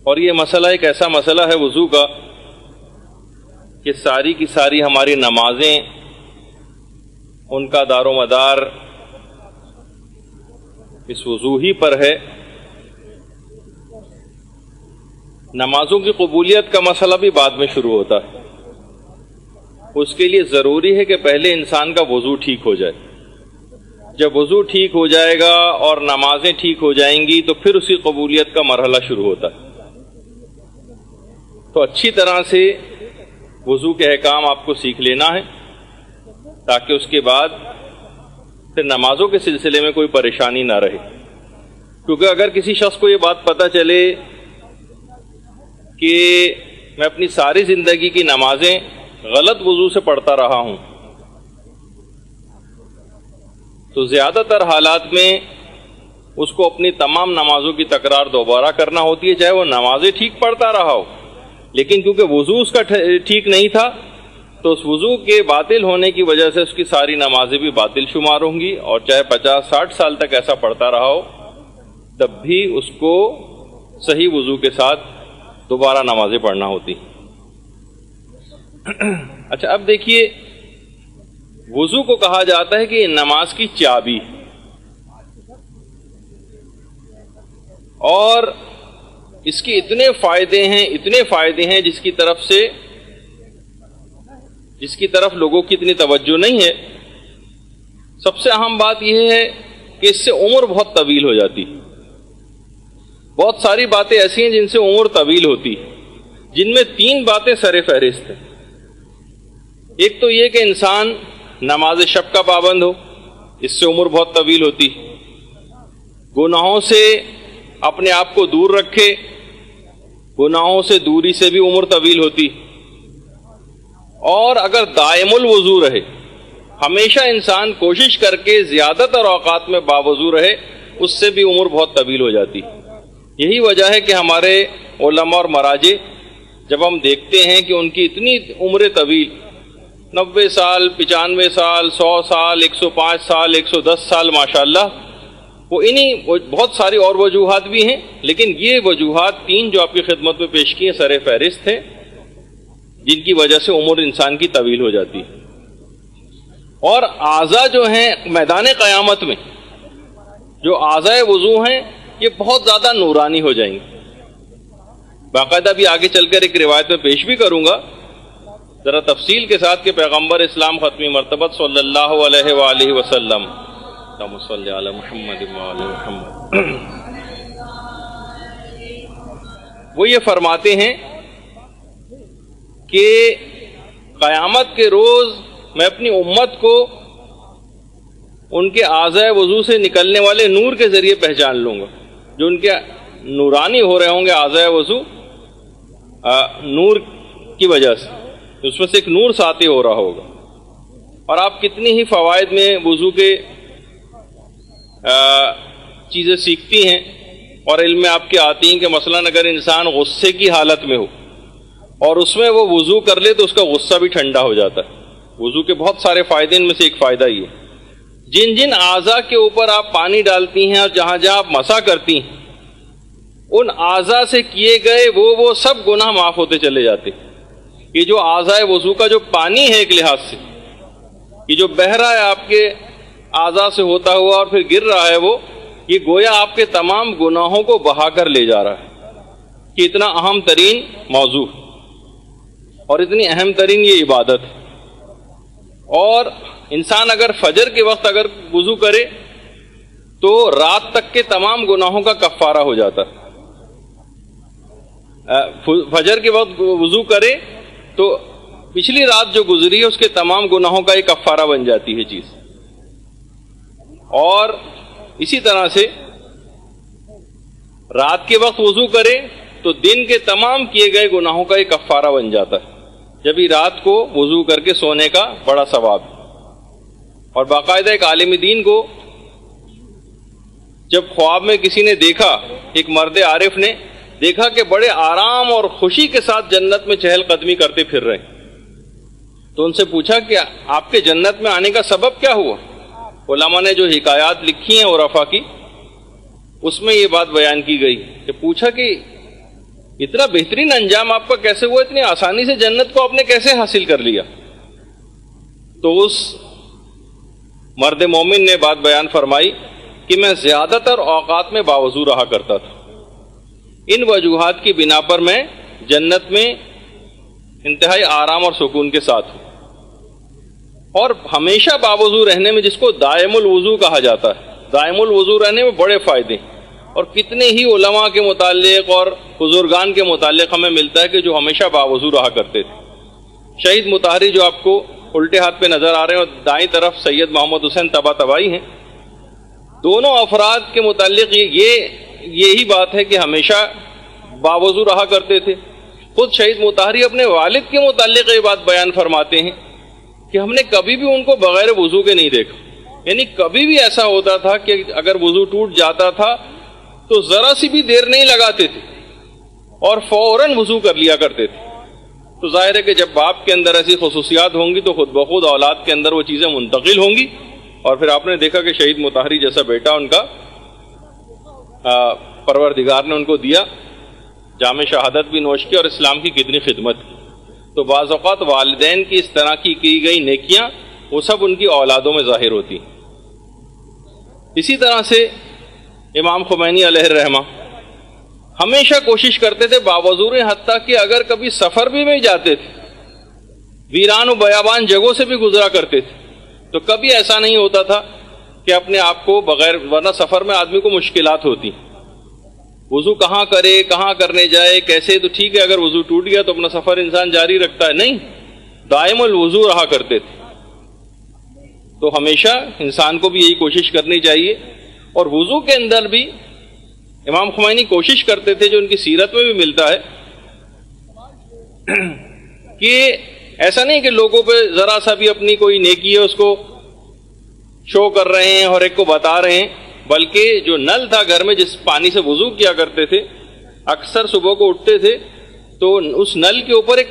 اور یہ مسئلہ ایک ایسا مسئلہ ہے وضو کا کہ ساری کی ساری ہماری نمازیں ان کا دار و مدار اس وضو ہی پر ہے. نمازوں کی قبولیت کا مسئلہ بھی بعد میں شروع ہوتا ہے. اس کے لیے ضروری ہے کہ پہلے انسان کا وضو ٹھیک ہو جائے. جب وضو ٹھیک ہو جائے گا اور نمازیں ٹھیک ہو جائیں گی تو پھر اسی قبولیت کا مرحلہ شروع ہوتا ہے. تو اچھی طرح سے وضو کے احکام آپ کو سیکھ لینا ہے تاکہ اس کے بعد پھر نمازوں کے سلسلے میں کوئی پریشانی نہ رہے. کیونکہ اگر کسی شخص کو یہ بات پتہ چلے کہ میں اپنی ساری زندگی کی نمازیں غلط وضو سے پڑھتا رہا ہوں تو زیادہ تر حالات میں اس کو اپنی تمام نمازوں کی تکرار دوبارہ کرنا ہوتی ہے، چاہے وہ نمازیں ٹھیک پڑھتا رہا ہو، لیکن کیونکہ وضو اس کا ٹھیک نہیں تھا تو اس وضو کے باطل ہونے کی وجہ سے اس کی ساری نمازیں بھی باطل شمار ہوں گی، اور چاہے 50-60 سال تک ایسا پڑھتا رہا ہو تب بھی اس کو صحیح وضو کے ساتھ دوبارہ نمازیں پڑھنا ہوتی. اچھا، اب دیکھیے وضو کو کہا جاتا ہے کہ نماز کی چابی، اور اس کے اتنے فائدے ہیں جس کی طرف لوگوں کی اتنی توجہ نہیں ہے. سب سے اہم بات یہ ہے کہ اس سے عمر بہت طویل ہو جاتی. بہت ساری باتیں ایسی ہیں جن سے عمر طویل ہوتی، جن میں 3 باتیں سر فہرست ہیں. ایک تو یہ کہ انسان نماز شب کا پابند ہو، اس سے عمر بہت طویل ہوتی. گناہوں سے اپنے آپ کو دور رکھے، گناہوں سے دوری سے بھی عمر طویل ہوتی. اور اگر دائم الوضو رہے، ہمیشہ انسان کوشش کر کے زیادہ تر اوقات میں باوضو رہے، اس سے بھی عمر بہت طویل ہو جاتی. یہی وجہ ہے کہ ہمارے علماء اور مراجع جب ہم دیکھتے ہیں کہ ان کی اتنی عمر طویل، 90 سال، 95 سال، 100 سال، 105 سال، 110 سال، ماشاءاللہ، وہ بہت ساری اور وجوہات بھی ہیں، لیکن یہ وجوہات 3 جو آپ کی خدمت میں پیش کی ہیں سر فہرست ہیں جن کی وجہ سے عمر انسان کی طویل ہو جاتی ہے. اور اعضاء جو ہیں میدان قیامت میں، جو اعضاء وضو ہیں، یہ بہت زیادہ نورانی ہو جائیں گے. باقاعدہ بھی آگے چل کر ایک روایت میں پیش بھی کروں گا ذرا تفصیل کے ساتھ کہ پیغمبر اسلام ختمی مرتبت صلی اللہ علیہ وآلہ وسلم، اللہم صلی علی محمد وآل محمد، وہ یہ فرماتے ہیں کہ قیامت کے روز میں اپنی امت کو ان کے اعضاء وضو سے نکلنے والے نور کے ذریعے پہچان لوں گا. جو ان کے نورانی ہو رہے ہوں گے اعضاء وضو نور کی وجہ سے، اس میں سے ایک نور ساطع ہو رہا ہوگا. اور آپ کتنی ہی فوائد میں وضو کے چیزیں سیکھتی ہیں اور علم میں آپ کے آتی ہیں کہ مثلاً اگر انسان غصے کی حالت میں ہو اور اس میں وہ وضو کر لے تو اس کا غصہ بھی ٹھنڈا ہو جاتا ہے. وضو کے بہت سارے فائدے، ان میں سے ایک فائدہ یہ ہے جن اعضاء کے اوپر آپ پانی ڈالتی ہیں اور جہاں جہاں آپ مسح کرتی ہیں، ان اعضاء سے کیے گئے وہ سب گناہ معاف ہوتے چلے جاتے. یہ جو اعضاء وضو کا جو پانی ہے ایک لحاظ سے، یہ جو بہہ رہا ہے آپ کے اعضاء سے ہوتا ہوا اور پھر گر رہا ہے، وہ یہ گویا آپ کے تمام گناہوں کو بہا کر لے جا رہا ہے. کہ اتنا اہم ترین موضوع اور اتنی اہم ترین یہ عبادت ہے. اور انسان اگر فجر کے وقت اگر وضو کرے تو رات تک کے تمام گناہوں کا کفارہ ہو جاتا ہے. فجر کے وقت وضو کرے تو پچھلی رات جو گزری ہے اس کے تمام گناہوں کا ایک کفارہ بن جاتی ہے چیز. اور اسی طرح سے رات کے وقت وضو کرے تو دن کے تمام کیے گئے گناہوں کا ایک کفارہ بن جاتا ہے. جب ہی رات کو وضو کر کے سونے کا بڑا ثواب. اور باقاعدہ ایک عالم دین کو جب خواب میں کسی نے دیکھا، ایک مرد عارف نے دیکھا کہ بڑے آرام اور خوشی کے ساتھ جنت میں چہل قدمی کرتے پھر رہے، تو ان سے پوچھا کہ آپ کے جنت میں آنے کا سبب کیا ہوا؟ علماء نے جو حکایات لکھی ہیں عرفا کی، اس میں یہ بات بیان کی گئی کہ پوچھا کہ اتنا بہترین انجام آپ کا کیسے ہوا؟ اتنی آسانی سے جنت کو آپ نے کیسے حاصل کر لیا؟ تو اس مرد مومن نے بات بیان فرمائی کہ میں زیادہ تر اوقات میں باوضو رہا کرتا تھا، ان وجوہات کی بنا پر میں جنت میں انتہائی آرام اور سکون کے ساتھ ہوں۔ اور ہمیشہ باوضو رہنے میں، جس کو دائم الوضو کہا جاتا ہے، دائم الوضو رہنے میں بڑے فائدے ہیں، اور کتنے ہی علماء کے متعلق اور بزرگان کے متعلق ہمیں ملتا ہے کہ جو ہمیشہ باوضو رہا کرتے تھے۔ شہید مطہری جو آپ کو الٹے ہاتھ پہ نظر آ رہے ہیں اور دائیں طرف سید محمد حسین طباطبائی ہیں، دونوں افراد کے متعلق یہی بات ہے کہ ہمیشہ باوضو رہا کرتے تھے۔ خود شہید مطہری اپنے والد کے متعلق یہ بات بیان فرماتے ہیں کہ ہم نے کبھی بھی ان کو بغیر وضو کے نہیں دیکھا، یعنی کبھی بھی ایسا ہوتا تھا کہ اگر وضو ٹوٹ جاتا تھا تو ذرا سی بھی دیر نہیں لگاتے تھے اور فوراً وضو کر لیا کرتے تھے۔ تو ظاہر ہے کہ جب باپ کے اندر ایسی خصوصیات ہوں گی تو خود بخود اولاد کے اندر وہ چیزیں منتقل ہوں گی، اور پھر آپ نے دیکھا کہ شہید مطہری جیسا بیٹا ان کا پروردگار نے ان کو دیا، جام شہادت بھی نوش کی اور اسلام کی کتنی خدمت کی۔ تو بعض اوقات والدین کی اس طرح کی گئی نیکیاں وہ سب ان کی اولادوں میں ظاہر ہوتی۔ اسی طرح سے امام خمینی علیہ الرحمہ ہمیشہ کوشش کرتے تھے باوضو رہیں، حتیٰ کہ اگر کبھی سفر بھی میں جاتے تھے، ویران و بیابان جگہوں سے بھی گزرا کرتے تھے، تو کبھی ایسا نہیں ہوتا تھا کہ اپنے آپ کو بغیر، ورنہ سفر میں آدمی کو مشکلات ہوتی، وضو کہاں کرے، کہاں کرنے جائے، کیسے؟ تو ٹھیک ہے اگر وضو ٹوٹ گیا تو اپنا سفر انسان جاری رکھتا ہے، نہیں، دائم الوضو رہا کرتے تھے۔ تو ہمیشہ انسان کو بھی یہی کوشش کرنی چاہیے، اور وضو کے اندر بھی امام خمینی کوشش کرتے تھے، جو ان کی سیرت میں بھی ملتا ہے، کہ ایسا نہیں کہ لوگوں پہ ذرا سا بھی اپنی کوئی نیکی ہے اس کو شو کر رہے ہیں اور ایک کو بتا رہے ہیں، بلکہ جو نل تھا گھر میں جس پانی سے وضو کیا کرتے تھے، اکثر صبح کو اٹھتے تھے تو اس نل کے اوپر ایک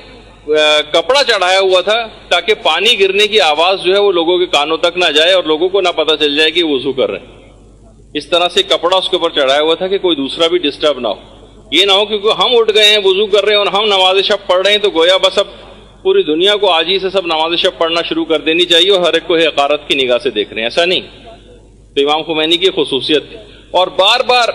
کپڑا چڑھایا ہوا تھا تاکہ پانی گرنے کی آواز جو ہے وہ لوگوں کے کانوں تک نہ جائے اور لوگوں کو نہ پتہ چل جائے کہ وضو کر رہے ہیں۔ اس طرح سے کپڑا اس کے اوپر چڑھایا ہوا تھا کہ کوئی دوسرا بھی ڈسٹرب نہ ہو، یہ نہ ہو کیونکہ ہم اٹھ گئے ہیں وضو کر رہے ہیں اور ہم نماز شب پڑھ رہے ہیں تو گویا بس اب پوری دنیا کو آج ہی سے سب نماز شب پڑھنا شروع کر دینی چاہیے اور ہر ایک کو حقارت کی نگاہ سے دیکھ رہے ہیں، ایسا نہیں۔ تو امام خمینی کی خصوصیت تھی، اور بار بار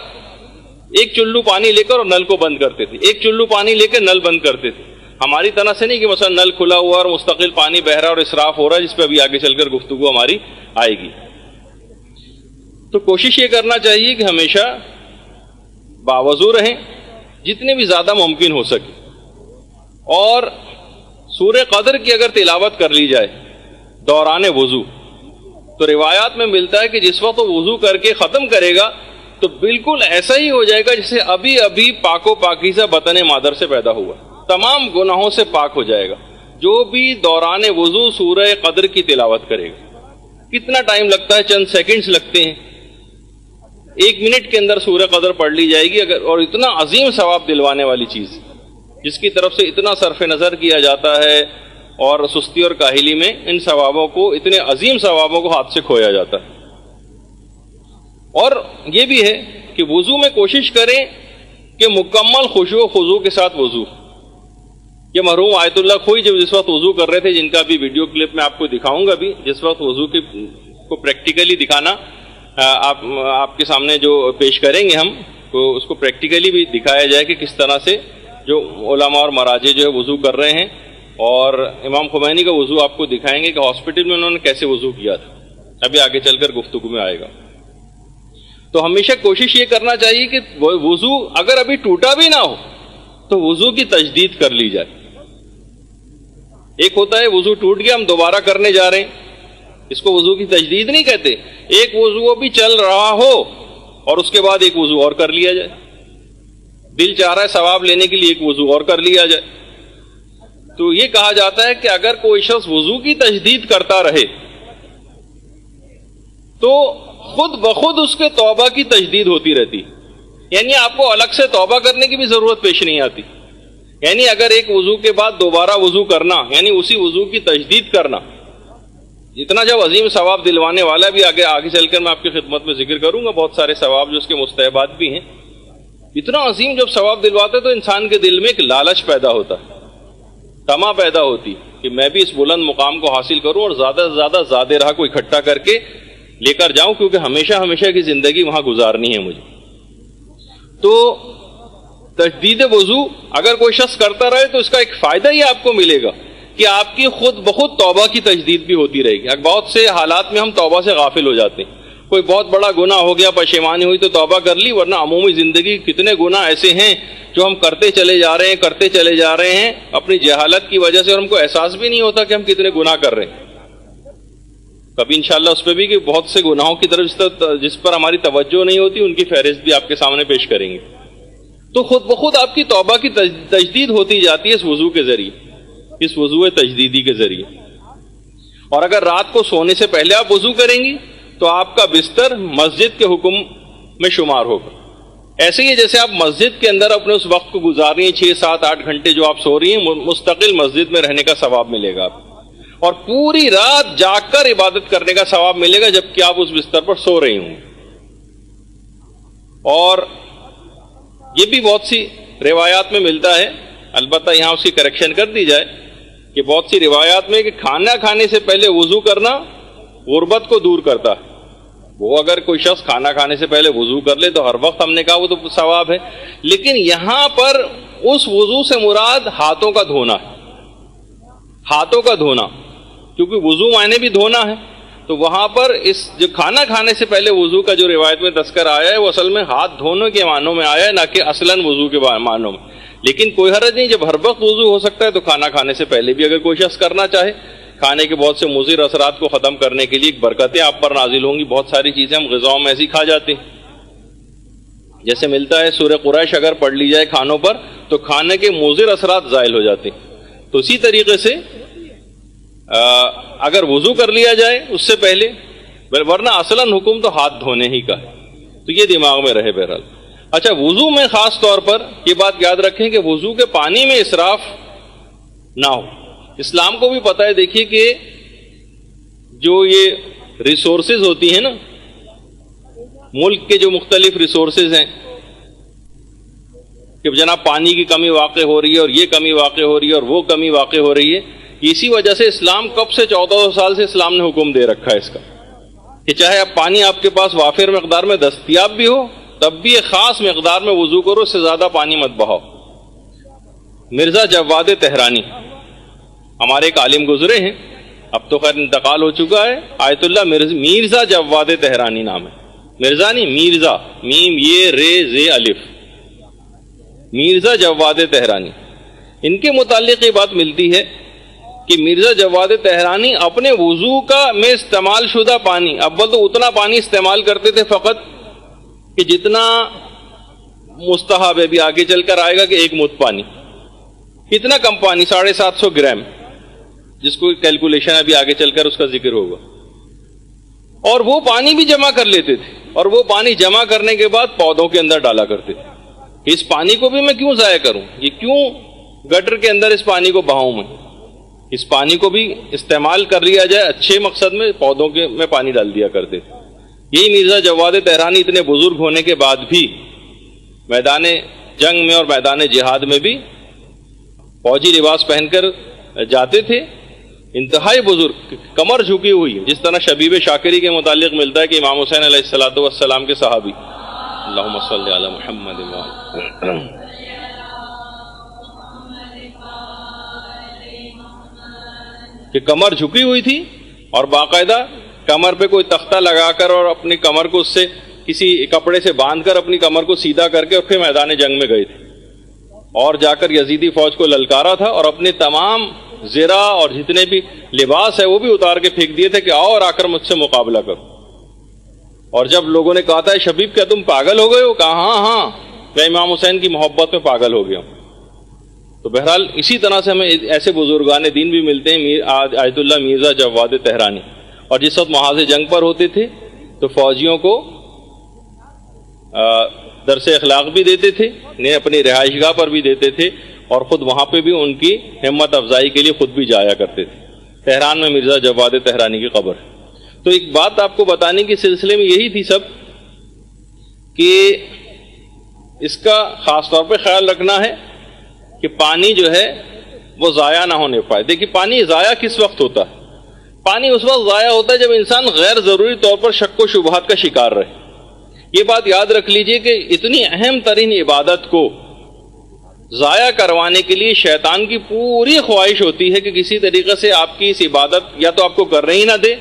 ایک چلو پانی لے کر اور نل کو بند کرتے تھے، ایک چلو پانی لے کے نل بند کرتے تھے۔ ہماری طرح سے نہیں کہ مثلا نل کھلا ہوا اور مستقل پانی بہ رہا اور اسراف ہو رہا ہے، جس پہ ابھی آگے چل کر گفتگو ہماری آئے گی۔ تو کوشش یہ کرنا چاہیے کہ ہمیشہ باوضو رہیں جتنے بھی زیادہ ممکن ہو سکے، اور سورہ قدر کی اگر تلاوت کر لی جائے دوران وضو تو روایات میں ملتا ہے کہ جس وقت وہ وضو کر کے ختم کرے گا تو بالکل ایسا ہی ہو جائے گا جیسے ابھی ابھی پاک و پاکیزہ بطن مادر سے پیدا ہوا، تمام گناہوں سے پاک ہو جائے گا جو بھی دوران وضو سورہ قدر کی تلاوت کرے گا۔ کتنا ٹائم لگتا ہے؟ چند سیکنڈز لگتے ہیں، 1 منٹ کے اندر سورہ قدر پڑھ لی جائے گی، اگر اور اتنا عظیم ثواب دلوانے والی چیز جس کی طرف سے اتنا صرف نظر کیا جاتا ہے، اور سستی اور کاہلی میں ان ثوابوں کو، اتنے عظیم ثوابوں کو ہاتھ سے کھویا جاتا ہے۔ اور یہ بھی ہے کہ وضو میں کوشش کریں کہ مکمل خشوع و خضوع کے ساتھ وضو۔ یہ مرحوم آیت اللہ خوئی جس وقت وضو کر رہے تھے، جن کا بھی ویڈیو کلپ میں آپ کو دکھاؤں گا بھی، جس وقت وضو کو پریکٹیکلی دکھانا آپ کے سامنے جو پیش کریں گے ہم، تو اس کو پریکٹیکلی بھی دکھایا جائے کہ کس طرح سے جو علماء اور مراجع جو ہے وضو کر رہے ہیں، اور امام خمینی کا وضو آپ کو دکھائیں گے کہ ہاسپٹل میں انہوں نے کیسے وضو کیا تھا، ابھی آگے چل کر گفتگو میں آئے گا۔ تو ہمیشہ کوشش یہ کرنا چاہیے کہ وضو اگر ابھی ٹوٹا بھی نہ ہو تو وضو کی تجدید کر لی جائے۔ ایک ہوتا ہے وضو ٹوٹ گیا ہم دوبارہ کرنے جا رہے ہیں، اس کو وضو کی تجدید نہیں کہتے۔ ایک وضو بھی چل رہا ہو اور اس کے بعد ایک وضو اور کر لیا جائے، دل چاہ رہا ہے ثواب لینے کے لیے ایک وضو اور کر لیا جائے۔ تو یہ کہا جاتا ہے کہ اگر کوئی شخص وضو کی تجدید کرتا رہے تو خود بخود اس کے توبہ کی تجدید ہوتی رہتی، یعنی آپ کو الگ سے توبہ کرنے کی بھی ضرورت پیش نہیں آتی۔ یعنی اگر ایک وضو کے بعد دوبارہ وضو کرنا، یعنی اسی وضو کی تجدید کرنا، اتنا جب عظیم ثواب دلوانے والا بھی آگے چل کر میں آپ کی خدمت میں ذکر کروں گا، بہت سارے ثواب جو اس کے مستحبات بھی ہیں۔ اتنا عظیم جب ثواب دلواتے تو انسان کے دل میں ایک لالچ پیدا ہوتا ہے، تما پیدا ہوتی کہ میں بھی اس بلند مقام کو حاصل کروں اور زیادہ سے زیادہ زیادہ راہ کو اکٹھا کر کے لے کر جاؤں، کیونکہ ہمیشہ کی زندگی وہاں گزارنی ہے مجھے۔ تو تجدید وضو اگر کوئی شخص کرتا رہے تو اس کا ایک فائدہ یہ آپ کو ملے گا کہ آپ کی خود بخود توبہ کی تجدید بھی ہوتی رہے گی۔ بہت سے حالات میں ہم توبہ سے غافل ہو جاتے ہیں، کوئی بہت بڑا گناہ ہو گیا، پشیمانی ہوئی تو توبہ کر لی، ورنہ عمومی زندگی کتنے گناہ ایسے ہیں جو ہم کرتے چلے جا رہے ہیں اپنی جہالت کی وجہ سے، اور ہم کو احساس بھی نہیں ہوتا کہ ہم کتنے گناہ کر رہے ہیں۔ کبھی انشاءاللہ اس پہ بھی کہ بہت سے گناہوں کی طرف جس پر ہماری توجہ نہیں ہوتی، ان کی فہرست بھی آپ کے سامنے پیش کریں گے۔ تو خود بخود آپ کی توبہ کی تجدید ہوتی جاتی ہے اس وضو کے ذریعے، اس وضو تجدیدی کے ذریعے۔ اور اگر رات کو سونے سے پہلے آپ وضو کریں گی تو آپ کا بستر مسجد کے حکم میں شمار ہوگا۔ ایسے ہی جیسے آپ مسجد کے اندر اپنے اس وقت کو گزار رہی ہیں، 6 7 8 گھنٹے جو آپ سو رہی ہیں، مستقل مسجد میں رہنے کا ثواب ملے گا آپ، اور پوری رات جاگ کر عبادت کرنے کا ثواب ملے گا جبکہ آپ اس بستر پر سو رہی ہوں۔ اور یہ بھی بہت سی روایات میں ملتا ہے، البتہ یہاں اس کی کریکشن کر دی جائے کہ بہت سی روایات میں کہ کھانا کھانے سے پہلے وضو کرنا غربت کو دور کرتا ہے۔ وہ اگر کوئی شخص کھانا کھانے سے پہلے وضو کر لے تو ہر وقت ہم نے کہا وہ تو ثواب ہے، لیکن یہاں پر اس وضو سے مراد ہاتھوں کا دھونا ہے، ہاتھوں کا دھونا، کیونکہ وضو معنی بھی دھونا ہے۔ تو وہاں پر اس جو کھانا کھانے سے پہلے وضو کا جو روایت میں تذکر آیا ہے وہ اصل میں ہاتھ دھونے کے معنوں میں آیا ہے، نہ کہ اصلاً وضو کے معنوں میں۔ لیکن کوئی حرج نہیں، جب ہر وقت وضو ہو سکتا ہے تو کھانا کھانے سے پہلے بھی اگر کوئی شخص کرنا چاہے، کھانے کے بہت سے مضر اثرات کو ختم کرنے کے لیے ایک برکتیں آپ پر نازل ہوں گی۔ بہت ساری چیزیں ہم غذاؤں میں ایسی کھا جاتے ہیں، جیسے ملتا ہے سورہ قریش اگر پڑھ لی جائے کھانوں پر تو کھانے کے مضر اثرات زائل ہو جاتے ہیں۔ تو اسی طریقے سے اگر وضو کر لیا جائے اس سے پہلے، ورنہ اصلاً حکم تو ہاتھ دھونے ہی کا ہے، تو یہ دماغ میں رہے بہرحال۔ اچھا، وضو میں خاص طور پر یہ بات یاد رکھیں کہ وضو کے پانی میں اسراف نہ ہو۔ اسلام کو بھی پتہ ہے، دیکھیے کہ جو یہ ریسورسز ہوتی ہیں نا، ملک کے جو مختلف ریسورسز ہیں کہ جناب پانی کی کمی واقع ہو رہی ہے اور یہ کمی واقع ہو رہی ہے اور وہ کمی واقع ہو رہی ہے، اسی وجہ سے اسلام کب سے 1400 سال سے اسلام نے حکم دے رکھا ہے اس کا کہ چاہے اب پانی آپ کے پاس وافر مقدار میں دستیاب بھی ہو تب بھی ایک خاص مقدار میں وضو کرو، اس سے زیادہ پانی مت بہاؤ۔ مرزا جواد تہرانی ہمارے ایک عالم گزرے ہیں، اب تو خیر انتقال ہو چکا ہے، آیت اللہ میرزا جواد تہرانی نام ہے، مرزا نہیں میرزا، میم یہ رے زے الف، میرزا جواد تہرانی۔ ان کے متعلق یہ بات ملتی ہے کہ مرزا جواد تہرانی اپنے وضو کا میں استعمال شدہ پانی، اول تو اتنا پانی استعمال کرتے تھے فقط کہ جتنا مستحب ہے، بھی آگے چل کر آئے گا کہ 1 مد پانی، اتنا کم پانی 750 گرام، جس کو کیلکولیشن ابھی آگے چل کر اس کا ذکر ہوگا، اور وہ پانی بھی جمع کر لیتے تھے، اور وہ پانی جمع کرنے کے بعد پودوں کے اندر ڈالا کرتے تھے کہ اس پانی کو بھی میں کیوں ضائع کروں، یہ کیوں گٹر کے اندر اس پانی کو بہاؤں، میں اس پانی کو بھی استعمال کر لیا جائے اچھے مقصد میں، پودوں کے میں پانی ڈال دیا کرتے تھے۔ یہی مرزا جواد تہرانی اتنے بزرگ ہونے کے بعد بھی میدان جنگ میں اور میدان جہاد میں بھی فوجی لباس پہن کر جاتے تھے، انتہائی بزرگ، کمر جھکی ہوئی، جس طرح شبیب شاکری کے متعلق ملتا ہے کہ امام حسین علیہ السلام کے صحابی، اللہم صلی علی محمد کہ کمر جھکی ہوئی تھی اور باقاعدہ کمر پہ کوئی تختہ لگا کر اور اپنی کمر کو اس سے کسی کپڑے سے باندھ کر اپنی کمر کو سیدھا کر کے اور پھر میدان جنگ میں گئے تھے، اور جا کر یزیدی فوج کو للکارا تھا، اور اپنے تمام زرہ اور جتنے بھی لباس ہے وہ بھی اتار کے پھینک دیے تھے کہ آؤ اور آ کر مجھ سے مقابلہ کرو۔ اور جب لوگوں نے کہا تھا شبیب کیا تم پاگل ہو گئے ہو، کہا ہاں میں امام حسین کی محبت میں پاگل ہو گیا ہوں۔ تو بہرحال اسی طرح سے ہمیں ایسے بزرگان دین بھی ملتے ہیں، آیت اللہ مرزا جواد تہرانی، اور جس وقت محاذ جنگ پر ہوتے تھے تو فوجیوں کو درس اخلاق بھی دیتے تھے، انہیں اپنی رہائش گاہ پر بھی دیتے تھے، اور خود وہاں پہ بھی ان کی ہمت افزائی کے لیے خود بھی جایا کرتے تھے۔ تہران میں مرزا جواد تہرانی کی قبر ہے۔ تو ایک بات آپ کو بتانے کے سلسلے میں یہی تھی سب کہ اس کا خاص طور پہ خیال رکھنا ہے کہ پانی جو ہے وہ ضائع نہ ہونے پائے. دیکھیے پانی ضائع کس وقت ہوتا ہے؟ پانی اس وقت ضائع ہوتا ہے جب انسان غیر ضروری طور پر شک و شبہات کا شکار رہے. یہ بات یاد رکھ لیجئے کہ اتنی اہم ترین عبادت کو ضائع کروانے کے لیے شیطان کی پوری خواہش ہوتی ہے کہ کسی طریقے سے آپ کی اس عبادت یا تو آپ کو کرنے ہی نہ دے،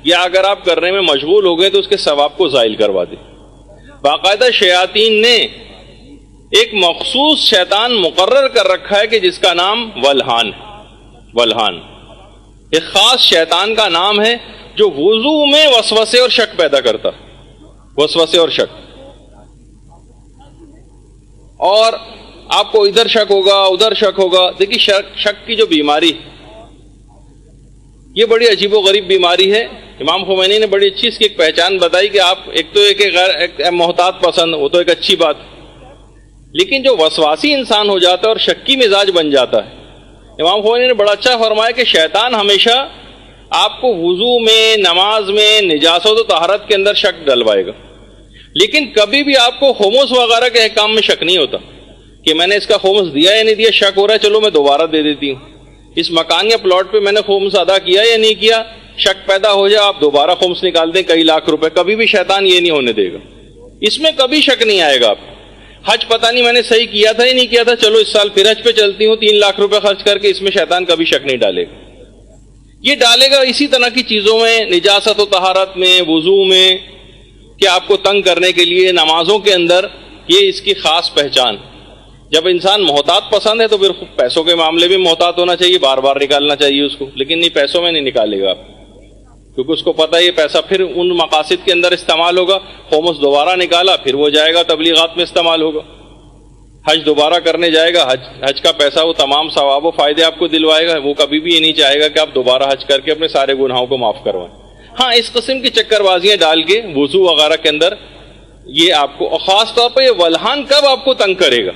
یا اگر آپ کرنے میں مشغول ہو گئے تو اس کے ثواب کو زائل کروا دے. باقاعدہ شیاطین نے ایک مخصوص شیطان مقرر کر رکھا ہے کہ جس کا نام ولہان ہے. ولہان ایک خاص شیطان کا نام ہے جو وضو میں وسوسے اور شک پیدا کرتا ہے. وسوسے اور شک، اور آپ کو ادھر شک ہوگا ادھر شک ہوگا. دیکھیے شک کی جو بیماری یہ بڑی عجیب و غریب بیماری ہے. امام خمینی نے بڑی اچھی اس کی ایک پہچان بتائی کہ آپ ایک تو ایک محتاط پسند، وہ تو ایک اچھی بات، لیکن جو وسواسی انسان ہو جاتا ہے اور شکی مزاج بن جاتا ہے، امام خمینی نے بڑا اچھا فرمایا کہ شیطان ہمیشہ آپ کو وضو میں، نماز میں، نجاست و طہارت کے اندر شک ڈلوائے گا، لیکن کبھی بھی آپ کو خمس وغیرہ کے احکام میں شک نہیں ہوتا کہ میں نے اس کا خمس دیا یا نہیں دیا. شک ہو رہا ہے چلو میں دوبارہ دے دیتی ہوں. اس مکان یا پلاٹ پہ میں نے خمس ادا کیا یا نہیں کیا، شک پیدا ہو جائے آپ دوبارہ خمس نکال دیں کئی لاکھ روپے. کبھی بھی شیطان یہ نہیں ہونے دے گا، اس میں کبھی شک نہیں آئے گا. آپ حج پتہ نہیں میں نے صحیح کیا تھا یا نہیں کیا تھا، چلو اس سال پھر حج پہ چلتی ہوں 3 لاکھ روپے خرچ کر کے، اس میں شیطان کبھی شک نہیں ڈالے گا. یہ ڈالے گا اسی طرح کی چیزوں میں، نجاست و طہارت میں، وضو میں، کہ آپ کو تنگ کرنے کے لیے. نمازوں کے اندر یہ اس کی خاص پہچان. جب انسان محتاط پسند ہے تو پھر پیسوں کے معاملے بھی محتاط ہونا چاہیے، بار بار نکالنا چاہیے اس کو، لیکن نہیں، پیسوں میں نہیں نکالے گا آپ، کیونکہ اس کو پتہ ہے یہ پیسہ پھر ان مقاصد کے اندر استعمال ہوگا. خمس دوبارہ نکالا پھر وہ جائے گا تبلیغات میں استعمال ہوگا. حج دوبارہ کرنے جائے گا، حج کا پیسہ وہ تمام ثواب و فائدے آپ کو دلوائے گا. وہ کبھی بھی یہ نہیں چاہے گا کہ آپ دوبارہ حج کر کے اپنے سارے گناہوں کو معاف کروائیں. ہاں اس قسم کی چکر بازیاں ڈال کے وضو وغیرہ کے اندر یہ آپ کو، اور خاص طور پہ یہ ولہان کب آپ کو تنگ کرے گا،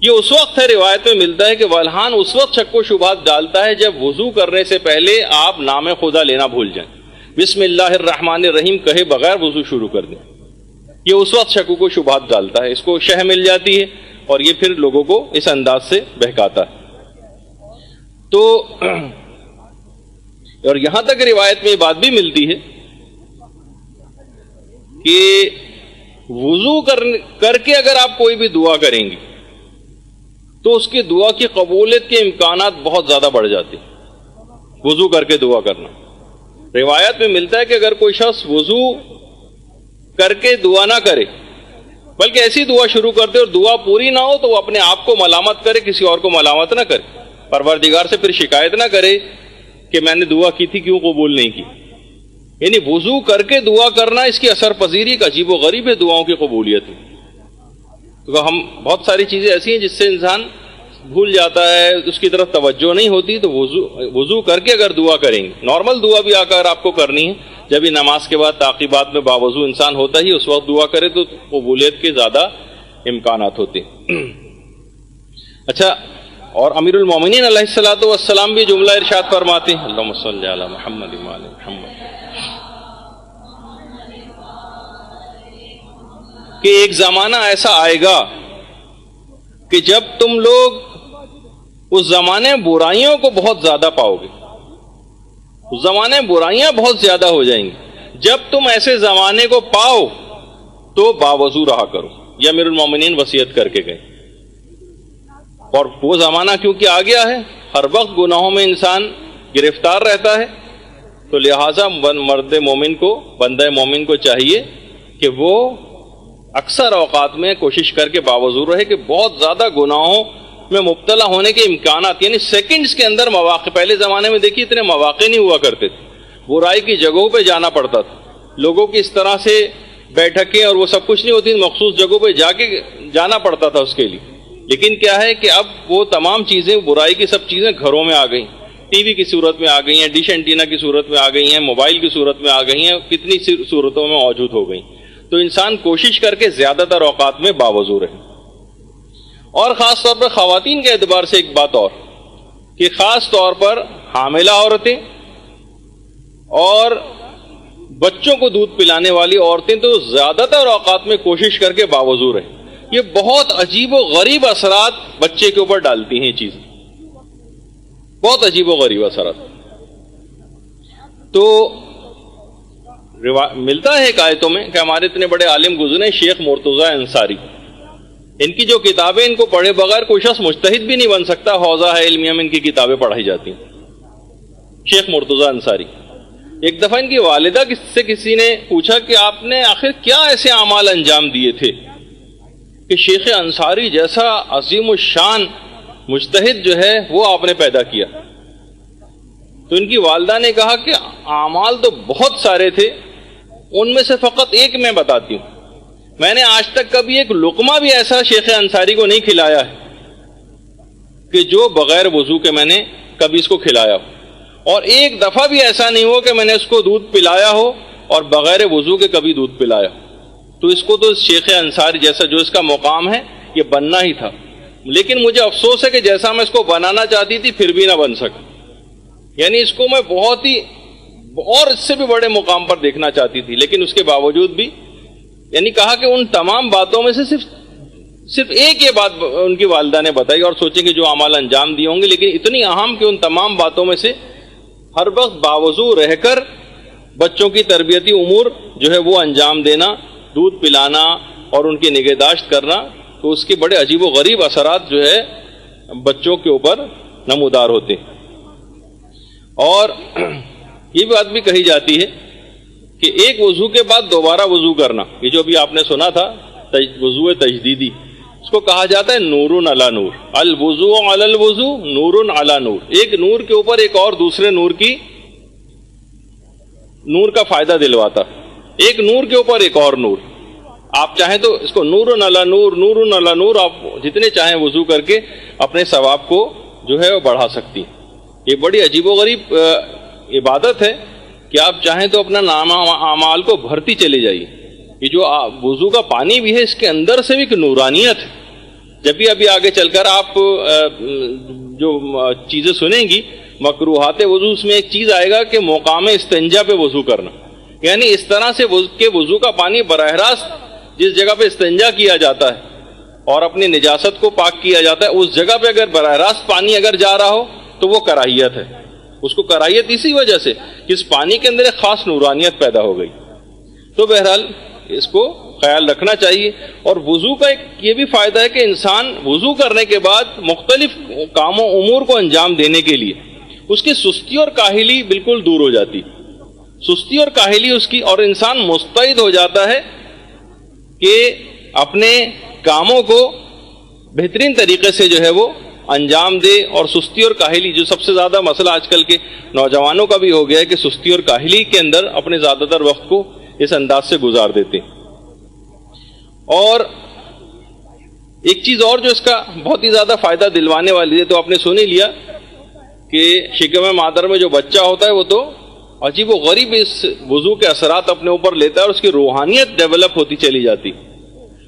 یہ اس وقت ہے، روایت میں ملتا ہے کہ ولہان اس وقت شک و شبہات ڈالتا ہے جب وضو کرنے سے پہلے آپ نام خدا لینا بھول جائیں، بسم اللہ الرحمن الرحیم کہے بغیر وضو شروع کر دیں. یہ اس وقت شک و شبہات ڈالتا ہے، اس کو شہ مل جاتی ہے اور یہ پھر لوگوں کو اس انداز سے بہکاتا ہے. تو اور یہاں تک روایت میں یہ بات بھی ملتی ہے کہ وضو کر کے اگر آپ کوئی بھی دعا کریں گی تو اس کی دعا کی قبولیت کے امکانات بہت زیادہ بڑھ جاتے ہیں. وضو کر کے دعا کرنا، روایت میں ملتا ہے کہ اگر کوئی شخص وضو کر کے دعا نہ کرے بلکہ ایسی دعا شروع کر دے اور دعا پوری نہ ہو تو وہ اپنے آپ کو ملامت کرے، کسی اور کو ملامت نہ کرے، پروردگار سے پھر شکایت نہ کرے کہ میں نے دعا کی تھی کیوں قبول نہیں کی. یعنی وضو کر کے دعا کرنا اس کی اثر پذیری ایک عجیب و غریب ہے دعاؤں کی قبولیت میں. تو ہم بہت ساری چیزیں ایسی ہیں جس سے انسان بھول جاتا ہے، اس کی طرف توجہ نہیں ہوتی. تو وضو کر کے اگر دعا کریں گے، نارمل دعا بھی اگر آپ کو کرنی ہے، جب یہ نماز کے بعد تعقیبات میں باوضو انسان ہوتا ہی اس وقت دعا کرے تو قبولیت کے زیادہ امکانات ہوتے ہیں. اچھا، اور امیر المومنین علیہ الصلوۃ والسلام بھی جملہ ارشاد فرماتے ہیں، اللہم صلی علی محمد و علی محمد، کہ ایک زمانہ ایسا آئے گا کہ جب تم لوگ اس زمانے برائیوں کو بہت زیادہ پاؤ گے. اس زمانے برائیاں بہت زیادہ ہو جائیں گی. جب تم ایسے زمانے کو پاؤ تو باوضو رہا کرو. یہ امیر المومنین وصیت کر کے گئے. اور وہ زمانہ کیونکہ آ گیا ہے، ہر وقت گناہوں میں انسان گرفتار رہتا ہے، تو لہٰذا مرد مومن کو، بندہ مومن کو چاہیے کہ وہ اکثر اوقات میں کوشش کر کے باوضو رہے کہ بہت زیادہ گناہوں میں مبتلا ہونے کے امکانات، یعنی سیکنڈز کے اندر مواقع. پہلے زمانے میں دیکھیے اتنے مواقع نہیں ہوا کرتے تھے، برائی کی جگہوں پہ جانا پڑتا تھا. لوگوں کی اس طرح سے بیٹھکیں اور وہ سب کچھ نہیں ہوتی، مخصوص جگہوں پہ جا کے جانا پڑتا تھا اس کے لیے. لیکن کیا ہے کہ اب وہ تمام چیزیں، برائی کی سب چیزیں گھروں میں آ گئیں، ٹی وی کی صورت میں آ گئی ہیں، ڈش اینٹینا کی صورت میں آ گئی ہیں، موبائل کی صورت میں آ گئی ہیں، کتنی صورتوں میں موجود ہو گئیں. تو انسان کوشش کر کے زیادہ تر اوقات میں باوضو رہے. اور خاص طور پر خواتین کے اعتبار سے ایک بات اور، کہ خاص طور پر حاملہ عورتیں اور بچوں کو دودھ پلانے والی عورتیں تو زیادہ تر اوقات میں کوشش کر کے باوضو رہیں. یہ بہت عجیب و غریب اثرات بچے کے اوپر ڈالتی ہیں یہ چیز، بہت عجیب و غریب اثرات. تو ملتا ہے آیتوں میں کہ ہمارے اتنے بڑے عالم گزرے شیخ مرتضیٰ انصاری، ان کی جو کتابیں ان کو پڑھے بغیر کوئی شخص مجتہد بھی نہیں بن سکتا. حوزہ ہے علمیہ میں ان کی کتابیں پڑھائی جاتی ہیں. شیخ مرتضیٰ انصاری، ایک دفعہ ان کی والدہ سے کسی نے پوچھا کہ آپ نے آخر کیا ایسے اعمال انجام دیے تھے کہ شیخ انصاری جیسا عظیم الشان مجتہد جو ہے وہ آپ نے پیدا کیا. تو ان کی والدہ نے کہا کہ اعمال تو بہت سارے تھے، ان میں سے فقط ایک میں بتاتی ہوں. میں نے آج تک کبھی ایک لقمہ بھی ایسا شیخ انصاری کو نہیں کھلایا ہے کہ جو بغیر وضو کے میں نے کبھی اس کو کھلایا ہو، اور ایک دفعہ بھی ایسا نہیں ہو کہ میں نے اس کو دودھ پلایا ہو اور بغیر وضو کے کبھی دودھ پلایا ہو. تو اس کو تو شیخ انصاری جیسا جو اس کا مقام ہے یہ بننا ہی تھا. لیکن مجھے افسوس ہے کہ جیسا میں اس کو بنانا چاہتی تھی پھر بھی نہ بن سکا. یعنی اس کو میں بہت ہی اور اس سے بھی بڑے مقام پر دیکھنا چاہتی تھی، لیکن اس کے باوجود بھی یعنی کہا کہ ان تمام باتوں میں سے صرف ایک یہ بات ان کی والدہ نے بتائی، اور سوچیں کہ جو اعمال انجام دیے ہوں گے لیکن اتنی اہم کہ ان تمام باتوں میں سے ہر وقت باوضو رہ کر بچوں کی تربیتی امور جو ہے وہ انجام دینا، دودھ پلانا اور ان کی نگہداشت کرنا. تو اس کے بڑے عجیب و غریب اثرات جو ہے بچوں کے اوپر نمودار ہوتے ہیں. اور یہ بات بھی کہی جاتی ہے کہ ایک وضو کے بعد دوبارہ وضو کرنا، یہ جو بھی آپ نے سنا تھا وضو تجدیدی، اس کو کہا جاتا ہے نور علی نور. الوضو علی الوضو نور علی نور. ایک نور کے اوپر ایک اور دوسرے نور کا فائدہ دلواتا. ایک نور کے اوپر ایک اور نور. آپ چاہیں تو اس کو نور علی نور نور علی نور آپ جتنے چاہیں وضو کر کے اپنے ثواب کو جو ہے وہ بڑھا سکتی. یہ بڑی عجیب و غریب عبادت ہے کہ آپ چاہیں تو اپنا نام اعمال کو بھرتی چلے جائیے. یہ جو وضو کا پانی بھی ہے اس کے اندر سے بھی ایک نورانیت ہے. جب بھی ابھی آگے چل کر آپ جو چیزیں سنیں گی مکروہات وضو، اس میں ایک چیز آئے گا کہ مقام استنجا پہ وضو کرنا. یعنی اس طرح سے کہ وضو کا پانی براہ راست جس جگہ پہ استنجا کیا جاتا ہے اور اپنی نجاست کو پاک کیا جاتا ہے اس جگہ پہ اگر براہ راست پانی اگر جا رہا ہو تو وہ کراہیت ہے. اس کو کراہیت اسی وجہ سے کہ اس پانی کے اندر ایک خاص نورانیت پیدا ہو گئی. تو بہرحال اس کو خیال رکھنا چاہیے. اور وضو کا ایک یہ بھی فائدہ ہے کہ انسان وضو کرنے کے بعد مختلف کاموں امور کو انجام دینے کے لیے اس کی سستی اور کاہلی بالکل دور ہو جاتی. سستی اور کاہلی اس کی، اور انسان مستعد ہو جاتا ہے کہ اپنے کاموں کو بہترین طریقے سے جو ہے وہ انجام دے. اور سستی اور کاہلی جو سب سے زیادہ مسئلہ آج کل کے نوجوانوں کا بھی ہو گیا ہے کہ سستی اور کاہلی کے اندر اپنے زیادہ تر وقت کو اس انداز سے گزار دیتے. اور ایک چیز اور جو اس کا بہت ہی زیادہ فائدہ دلوانے والی ہے، تو آپ نے سن ہی لیا کہ شکم مادر میں جو بچہ ہوتا ہے وہ تو عجیب و غریب اس وضو کے اثرات اپنے اوپر لیتا ہے اور اس کی روحانیت ڈیولپ ہوتی چلی جاتی.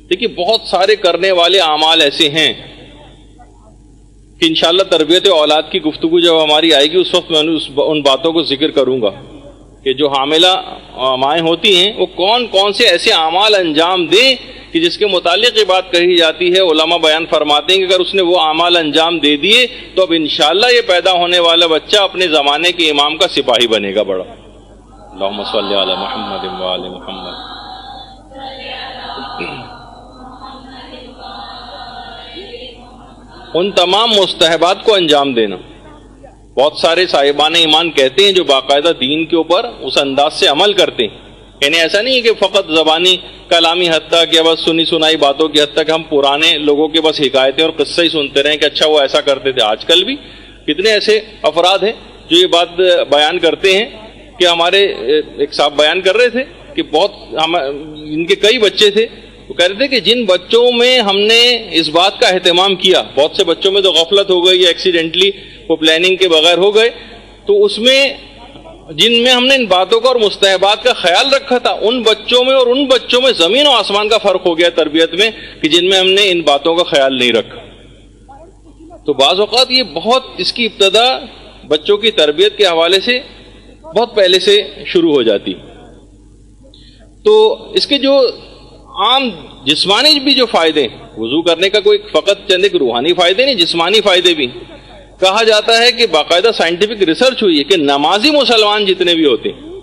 دیکھیے بہت سارے کرنے والے اعمال ایسے ہیں کہ انشاءاللہ تربیت اولاد کی گفتگو جب ہماری آئے گی اس وقت میں ان باتوں کو ذکر کروں گا کہ جو حاملہ مائیں ہوتی ہیں وہ کون کون سے ایسے اعمال انجام دیں کہ جس کے متعلق یہ بات کہی جاتی ہے. علماء بیان فرماتے ہیں کہ اگر اس نے وہ اعمال انجام دے دیے تو اب انشاءاللہ یہ پیدا ہونے والا بچہ اپنے زمانے کے امام کا سپاہی بنے گا بڑا. اللہم صلی علی محمد و آل محمد. ان تمام مستحبات کو انجام دینا. بہت سارے صاحبان ایمان کہتے ہیں جو باقاعدہ دین کے اوپر اس انداز سے عمل کرتے ہیں. یعنی ایسا نہیں کہ فقط زبانی کلامی حد تک یا بس سنی سنائی باتوں کی حد تک ہم پرانے لوگوں کے بس حکایتیں اور قصے ہی سنتے رہیں کہ اچھا وہ ایسا کرتے تھے. آج کل بھی کتنے ایسے افراد ہیں جو یہ بات بیان کرتے ہیں کہ ہمارے ایک صاحب بیان کر رہے تھے کہ بہت ان کے کئی بچے تھے. وہ کہہ رہے تھے کہ جن بچوں میں ہم نے اس بات کا اہتمام کیا، بہت سے بچوں میں تو غفلت ہو گئی یا ایکسیڈنٹلی وہ پلاننگ کے بغیر ہو گئے، تو اس میں جن میں ہم نے ان باتوں کا اور مستحبات کا خیال رکھا تھا ان بچوں میں اور ان بچوں میں زمین و آسمان کا فرق ہو گیا تربیت میں کہ جن میں ہم نے ان باتوں کا خیال نہیں رکھا. تو بعض اوقات یہ بہت اس کی ابتدا بچوں کی تربیت کے حوالے سے بہت پہلے سے شروع ہو جاتی. تو اس کے جو عام جسمانی بھی جو فائدے ہیں، وضو کرنے کا کوئی فقط چند ایک روحانی فائدے نہیں، جسمانی فائدے بھی کہا جاتا ہے کہ باقاعدہ سائنٹیفک ریسرچ ہوئی ہے کہ نمازی مسلمان جتنے بھی ہوتے ہیں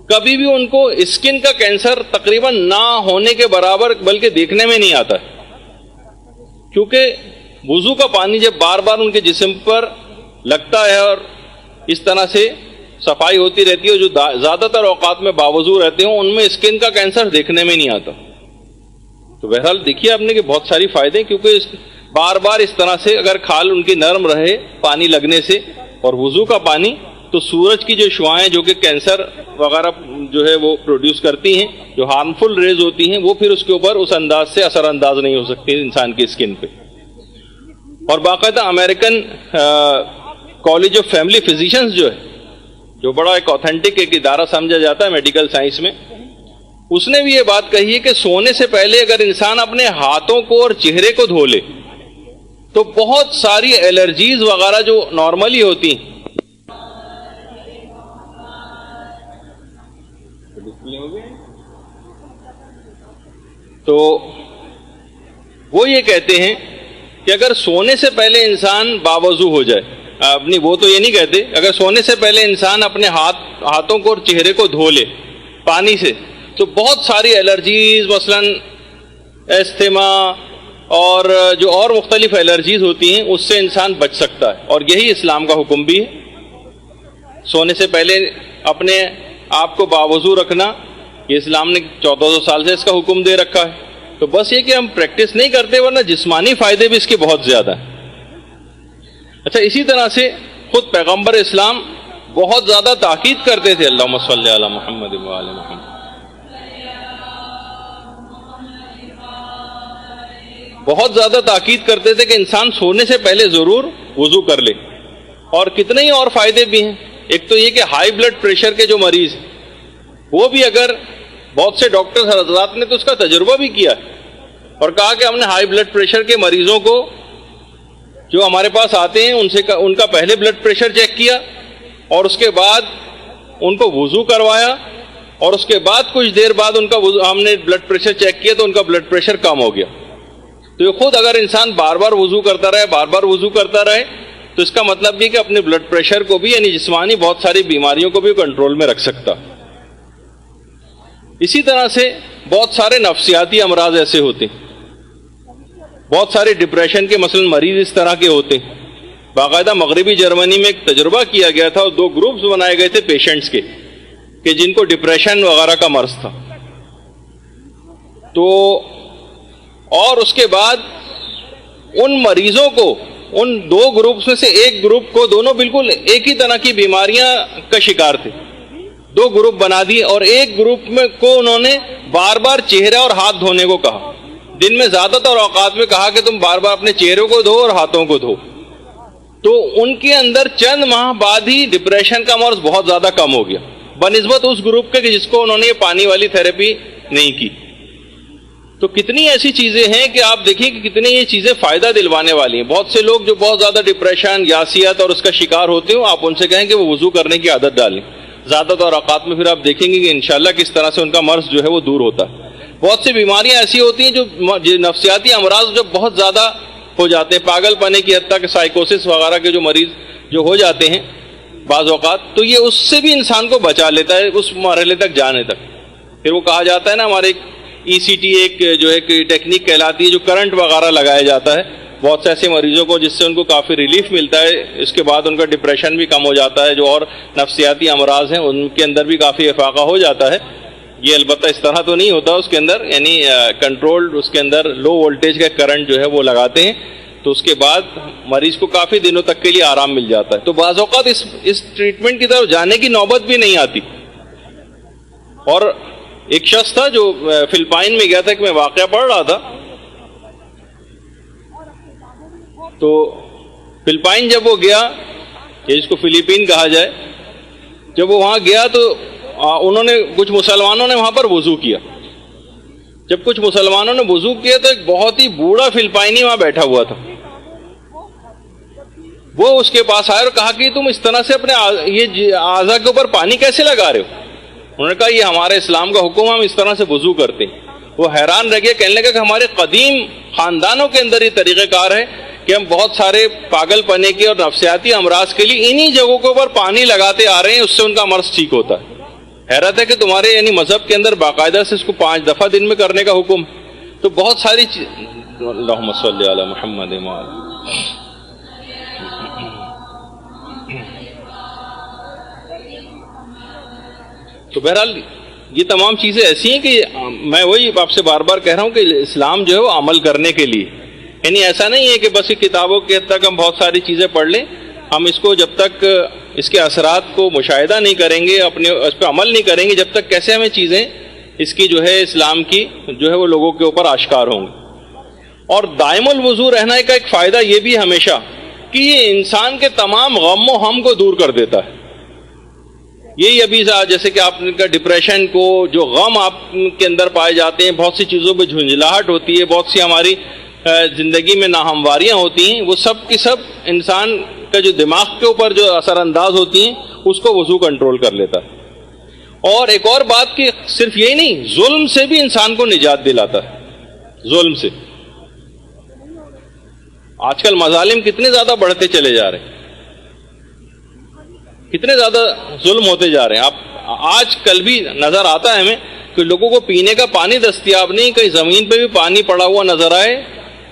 کبھی بھی ان کو اسکن کا کینسر تقریباً نہ ہونے کے برابر بلکہ دیکھنے میں نہیں آتا ہے، کیونکہ وضو کا پانی جب بار بار ان کے جسم پر لگتا ہے اور اس طرح سے صفائی ہوتی رہتی ہے، جو زیادہ تر اوقات میں باوضو رہتے ہوں ان میں اسکن کا کینسر دیکھنے میں نہیں آتا۔ تو بہرحال دیکھیے آپ نے کہ بہت ساری فائدے ہیں، کیونکہ بار بار اس طرح سے اگر کھال ان کی نرم رہے پانی لگنے سے، اور وضو کا پانی تو سورج کی جو شعاعیں جو کہ کینسر وغیرہ جو ہے وہ پروڈیوس کرتی ہیں، جو ہارمفل ریز ہوتی ہیں، وہ پھر اس کے اوپر اس انداز سے اثر انداز نہیں ہو سکتی انسان کی اسکن پہ۔ اور باقاعدہ American college of family physicians جو ہے، جو بڑا ایک اوتھینٹک ایک ادارہ سمجھا جاتا ہے میڈیکل سائنس میں، اس نے بھی یہ بات کہی ہے کہ سونے سے پہلے اگر انسان اپنے ہاتھوں کو اور چہرے کو دھو لے تو بہت ساری الرجیز وغیرہ جو نارملی ہوتی ہیں، تو وہ یہ کہتے ہیں کہ اگر سونے سے پہلے انسان باوضو ہو جائے، اپنی وہ تو یہ نہیں کہتے، اگر سونے سے پہلے انسان اپنے ہاتھوں کو اور چہرے کو دھو لے پانی سے تو بہت ساری الرجیز، مثلا استھما اور جو اور مختلف الرجیز ہوتی ہیں اس سے انسان بچ سکتا ہے۔ اور یہی اسلام کا حکم بھی ہے، سونے سے پہلے اپنے آپ کو باوضو رکھنا، یہ اسلام نے 1400 سال سے اس کا حکم دے رکھا ہے۔ تو بس یہ کہ ہم پریکٹس نہیں کرتے، ورنہ جسمانی فائدے بھی اس کے بہت زیادہ ہیں۔ اچھا، اسی طرح سے خود پیغمبر اسلام بہت زیادہ تاکید کرتے تھے، اللہم صلی علی محمد و آل محمد، بہت زیادہ تاکید کرتے تھے کہ انسان سونے سے پہلے ضرور وضو کر لے۔ اور کتنے ہی اور فائدے بھی ہیں۔ ایک تو یہ کہ ہائی بلڈ پریشر کے جو مریض ہیں وہ بھی، اگر بہت سے ڈاکٹر حضرات نے تو اس کا تجربہ بھی کیا ہے اور کہا کہ ہم نے ہائی بلڈ پریشر کے مریضوں کو جو ہمارے پاس آتے ہیں ان کا پہلے بلڈ پریشر چیک کیا اور اس کے بعد ان کو وضو کروایا، اور اس کے بعد کچھ دیر بعد ہم نے بلڈ پریشر چیک کیا تو ان کا بلڈ پریشر کم ہو گیا۔ تو یہ خود اگر انسان بار بار وضو کرتا رہے تو اس کا مطلب بھی کہ اپنے بلڈ پریشر کو بھی، یعنی جسمانی بہت ساری بیماریوں کو بھی کنٹرول میں رکھ سکتا۔ اسی طرح سے بہت سارے نفسیاتی امراض ایسے ہوتے ہیں، بہت سارے ڈپریشن کے مثلا مریض اس طرح کے ہوتے ہیں۔ باقاعدہ مغربی جرمنی میں ایک تجربہ کیا گیا تھا اور 2 گروپس بنائے گئے تھے پیشنٹس کے کہ جن کو ڈپریشن وغیرہ کا مرض تھا، تو اور اس کے بعد ان مریضوں کو، ان 2 گروپس میں سے ایک گروپ کو، دونوں بالکل ایک ہی طرح کی بیماریاں کا شکار تھے، 2 گروپ بنا دیے، اور ایک گروپ میں کو انہوں نے بار بار چہرہ اور ہاتھ دھونے کو کہا، دن میں زیادہ تر اوقات میں کہا کہ تم بار بار اپنے چہرے کو دھو اور ہاتھوں کو دھو۔ تو ان کے اندر چند ماہ بعد ہی ڈپریشن کا مرض بہت زیادہ کم ہو گیا بنسبت اس گروپ کے جس کو انہوں نے یہ پانی والی تھراپی نہیں کی۔ تو کتنی ایسی چیزیں ہیں کہ آپ دیکھیں کہ کتنی یہ چیزیں فائدہ دلوانے والی ہیں۔ بہت سے لوگ جو بہت زیادہ ڈپریشن، یاسیت اور اس کا شکار ہوتے ہوں، آپ ان سے کہیں کہ وہ وضو کرنے کی عادت ڈالیں، زیادہ تر اوقات میں پھر آپ دیکھیں گے کہ انشاءاللہ کس طرح سے ان کا مرض جو ہے وہ دور ہوتا ہے۔ بہت سی بیماریاں ایسی ہوتی ہیں جو نفسیاتی امراض جو بہت زیادہ ہو جاتے ہیں، پاگل پنے کی حد تک سائیکوسس وغیرہ کے جو مریض جو ہو جاتے ہیں بعض اوقات، تو یہ اس سے بھی انسان کو بچا لیتا ہے اس مرحلے تک جانے تک۔ پھر وہ کہا جاتا ہے نا، ہمارے ECT ایک جو ایک ٹیکنیک کہلاتی ہے، جو کرنٹ وغیرہ لگایا جاتا ہے بہت سے ایسے مریضوں کو، جس سے ان کو کافی ریلیف ملتا ہے، اس کے بعد ان کا ڈپریشن بھی کم ہو جاتا ہے، جو اور نفسیاتی امراض ہیں ان کے اندر بھی کافی افاقہ ہو جاتا ہے۔ یہ البتہ اس طرح تو نہیں ہوتا، اس کے اندر یعنی کنٹرولڈ، اس کے اندر لو وولٹیج کا کرنٹ جو ہے وہ لگاتے ہیں، تو اس کے بعد مریض کو کافی دنوں تک کے لیے آرام مل جاتا ہے۔ تو بعض اوقات اس ٹریٹمنٹ کی طرف جانے کی نوبت بھی نہیں آتی۔ اور ایک شخص تھا جو فلپائن میں گیا تھا، کہ میں واقعہ پڑھ رہا تھا، تو فلپائن جب وہ گیا، جس کو فلیپین کہا جائے، جب وہ وہاں گیا تو انہوں نے کچھ مسلمانوں نے وہاں پر وضو کیا۔ جب کچھ مسلمانوں نے وضو کیا تو ایک بہت ہی بوڑھا فلپائنی وہاں بیٹھا ہوا تھا، وہ اس کے پاس آئے اور کہا کہ تم اس طرح سے اپنے یہ اعضاء کے اوپر پانی کیسے لگا رہے ہو؟ انہوں نے کہا یہ ہمارے اسلام کا حکم، ہم اس طرح سے وضو کرتے ہیں۔ وہ حیران رہ گیا، کہنے لگا کہ ہمارے قدیم خاندانوں کے اندر یہ طریقہ کار ہے کہ ہم بہت سارے پاگل پنے کے اور نفسیاتی امراض کے لیے انہی جگہوں کے اوپر پانی لگاتے آ رہے ہیں، اس سے ان کا مرض ٹھیک ہوتا ہے۔ حیرت ہے کہ تمہارے یعنی مذہب کے اندر باقاعدہ سے اس کو 5 دفعہ دن میں کرنے کا حکم، تو بہت ساری اللہم صلی علی محمد تو بہرحال یہ تمام چیزیں ایسی ہیں کہ میں وہی آپ سے بار بار کہہ رہا ہوں کہ اسلام جو ہے وہ عمل کرنے کے لیے، یعنی ایسا نہیں ہے کہ بس یہ کتابوں کے حد تک ہم بہت ساری چیزیں پڑھ لیں، ہم اس کو جب تک اس کے اثرات کو مشاہدہ نہیں کریں گے، اپنے اس پہ عمل نہیں کریں گے، جب تک کیسے ہمیں چیزیں اس کی جو ہے اسلام کی جو ہے وہ لوگوں کے اوپر آشکار ہوں گے۔ اور دائم الوضو رہنا کا ایک فائدہ یہ بھی ہمیشہ کہ یہ انسان کے تمام غم و ہم کو دور کر دیتا ہے۔ یہی ابھی جیسے کہ آپ کا ڈپریشن کو جو غم آپ کے اندر پائے جاتے ہیں، بہت سی چیزوں پہ جھنجھلاہٹ ہوتی ہے، بہت سی ہماری زندگی میں ناہمواریاں ہوتی ہیں، وہ سب کی سب انسان کا جو دماغ کے اوپر جو اثر انداز ہوتی ہیں اس کو وضو کنٹرول کر لیتا ہے۔ اور ایک اور بات کہ صرف یہی نہیں، ظلم سے بھی انسان کو نجات دلاتا ہے۔ ظلم سے آج کل مظالم کتنے زیادہ بڑھتے چلے جا رہے ہیں، کتنے زیادہ ظلم ہوتے جا رہے ہیں۔ آپ آج کل بھی نظر آتا ہے ہمیں کہ لوگوں کو پینے کا پانی دستیاب نہیں، کہیں زمین پہ بھی پانی پڑا ہوا نظر آئے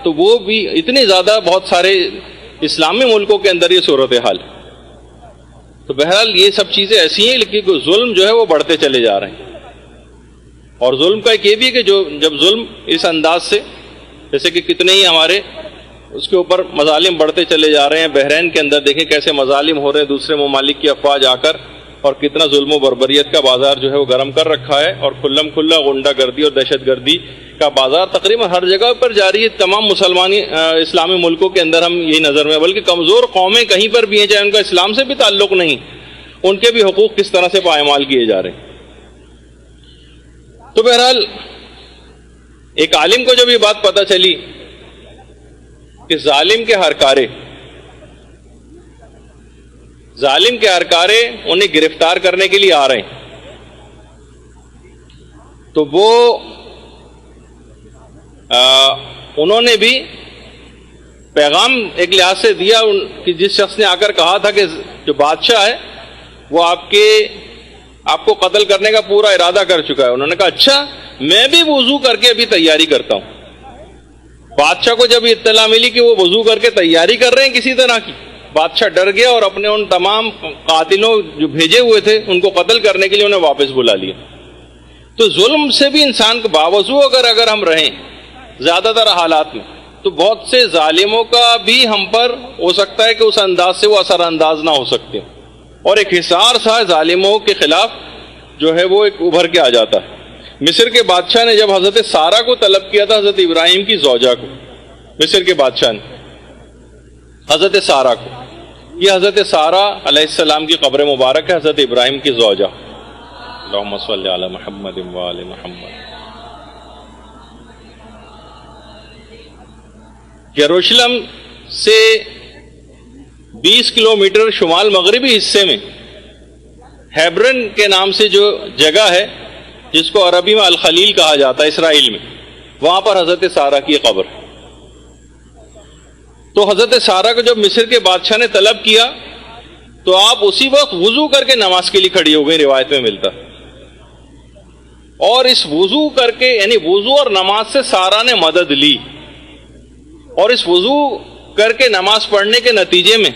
تو وہ بھی اتنی زیادہ بہت سارے اسلامی ملکوں کے اندر یہ صورتحال۔ تو بہرحال یہ سب چیزیں ایسی ہیں، لیکن ظلم جو ہے وہ بڑھتے چلے جا رہے ہیں۔ اور ظلم کا ایک یہ بھی ہے کہ جب ظلم اس انداز سے، جیسے کہ کتنے ہی ہمارے اس کے اوپر مظالم بڑھتے چلے جا رہے ہیں، بحرین کے اندر دیکھیں کیسے مظالم ہو رہے ہیں، دوسرے ممالک کی افواج آ کر، اور کتنا ظلم و بربریت کا بازار جو ہے وہ گرم کر رکھا ہے، اور کھلم کھلا غنڈہ گردی اور دہشت گردی کا بازار تقریباً ہر جگہ پر جاری ہے۔ تمام مسلمانی اسلامی ملکوں کے اندر ہم یہی نظر میں، بلکہ کمزور قومیں کہیں پر بھی ہیں، چاہے ان کا اسلام سے بھی تعلق نہیں، ان کے بھی حقوق کس طرح سے پائمال کیے جا رہے ہیں۔ تو بہرحال ایک عالم کو جب یہ بات پتہ چلی کہ ظالم کے ہرکارے انہیں گرفتار کرنے کے لیے آ رہے ہیں، تو وہ انہوں نے بھی پیغام ایک لحاظ سے دیا کہ جس شخص نے آ کر کہا تھا کہ جو بادشاہ ہے وہ آپ کو قتل کرنے کا پورا ارادہ کر چکا ہے، انہوں نے کہا اچھا، میں بھی وضو کر کے ابھی تیاری کرتا ہوں۔ بادشاہ کو جب اطلاع ملی کہ وہ وضو کر کے تیاری کر رہے ہیں کسی طرح کی، بادشاہ ڈر گیا اور اپنے ان تمام قاتلوں جو بھیجے ہوئے تھے ان کو قتل کرنے کے لیے انہیں واپس بلا لیا۔ تو ظلم سے بھی انسان کو باوضو اگر ہم رہیں زیادہ تر حالات میں، تو بہت سے ظالموں کا بھی ہم پر ہو سکتا ہے کہ اس انداز سے وہ اثر انداز نہ ہو سکتے، اور ایک حصار سا ظالموں کے خلاف جو ہے وہ ایک ابھر کے آ جاتا ہے۔ مصر کے بادشاہ نے جب حضرت سارہ کو طلب کیا تھا، حضرت ابراہیم کی زوجہ کو، مصر کے بادشاہ نے حضرت سارہ کو، یہ حضرت سارہ علیہ السلام کی قبر مبارک ہے، حضرت ابراہیم کی زوجہ، اللہم صلی علی محمد وآل محمد۔ یروشلم سے 20 کلومیٹر شمال مغربی حصے میں ہیبرن کے نام سے جو جگہ ہے، جس کو عربی میں الخلیل کہا جاتا ہے اسرائیل میں، وہاں پر حضرت سارہ کی قبر۔ تو حضرت سارہ کو جب مصر کے بادشاہ نے طلب کیا تو آپ اسی وقت وضو کر کے نماز کے لیے کھڑی ہو گئی، روایت میں ملتا۔ اور اس وضو کر کے یعنی وضو اور نماز سے سارہ نے مدد لی، اور اس وضو کر کے نماز پڑھنے کے نتیجے میں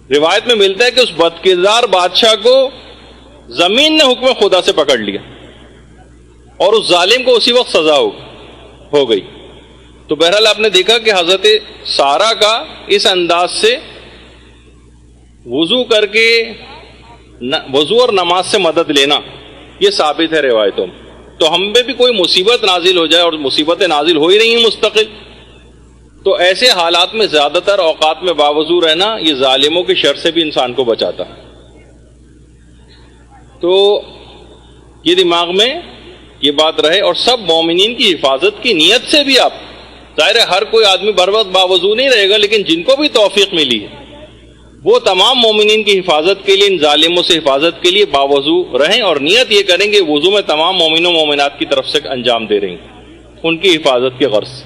روایت میں ملتا ہے کہ اس بدکردار بادشاہ کو زمین نے حکم خدا سے پکڑ لیا، اور اس ظالم کو اسی وقت سزا ہو گئی۔ تو بہرحال آپ نے دیکھا کہ حضرت سارہ کا اس انداز سے وضو کر کے وضو اور نماز سے مدد لینا یہ ثابت ہے روایتوں میں۔ تو ہم پہ بھی کوئی مصیبت نازل ہو جائے، اور مصیبتیں نازل ہو ہی رہی ہیں مستقل، تو ایسے حالات میں زیادہ تر اوقات میں باوضو رہنا یہ ظالموں کے شر سے بھی انسان کو بچاتا ہے۔ تو یہ دماغ میں یہ بات رہے، اور سب مومنین کی حفاظت کی نیت سے بھی آپ، ظاہر ہے ہر کوئی آدمی بر وقت باوضو نہیں رہے گا، لیکن جن کو بھی توفیق ملی ہے وہ تمام مومنین کی حفاظت کے لیے، ان ظالموں سے حفاظت کے لیے باوضو رہیں، اور نیت یہ کریں کہ وضو میں تمام مومنوں مومنات کی طرف سے انجام دے رہی ہیں ان کی حفاظت کے غرض سے.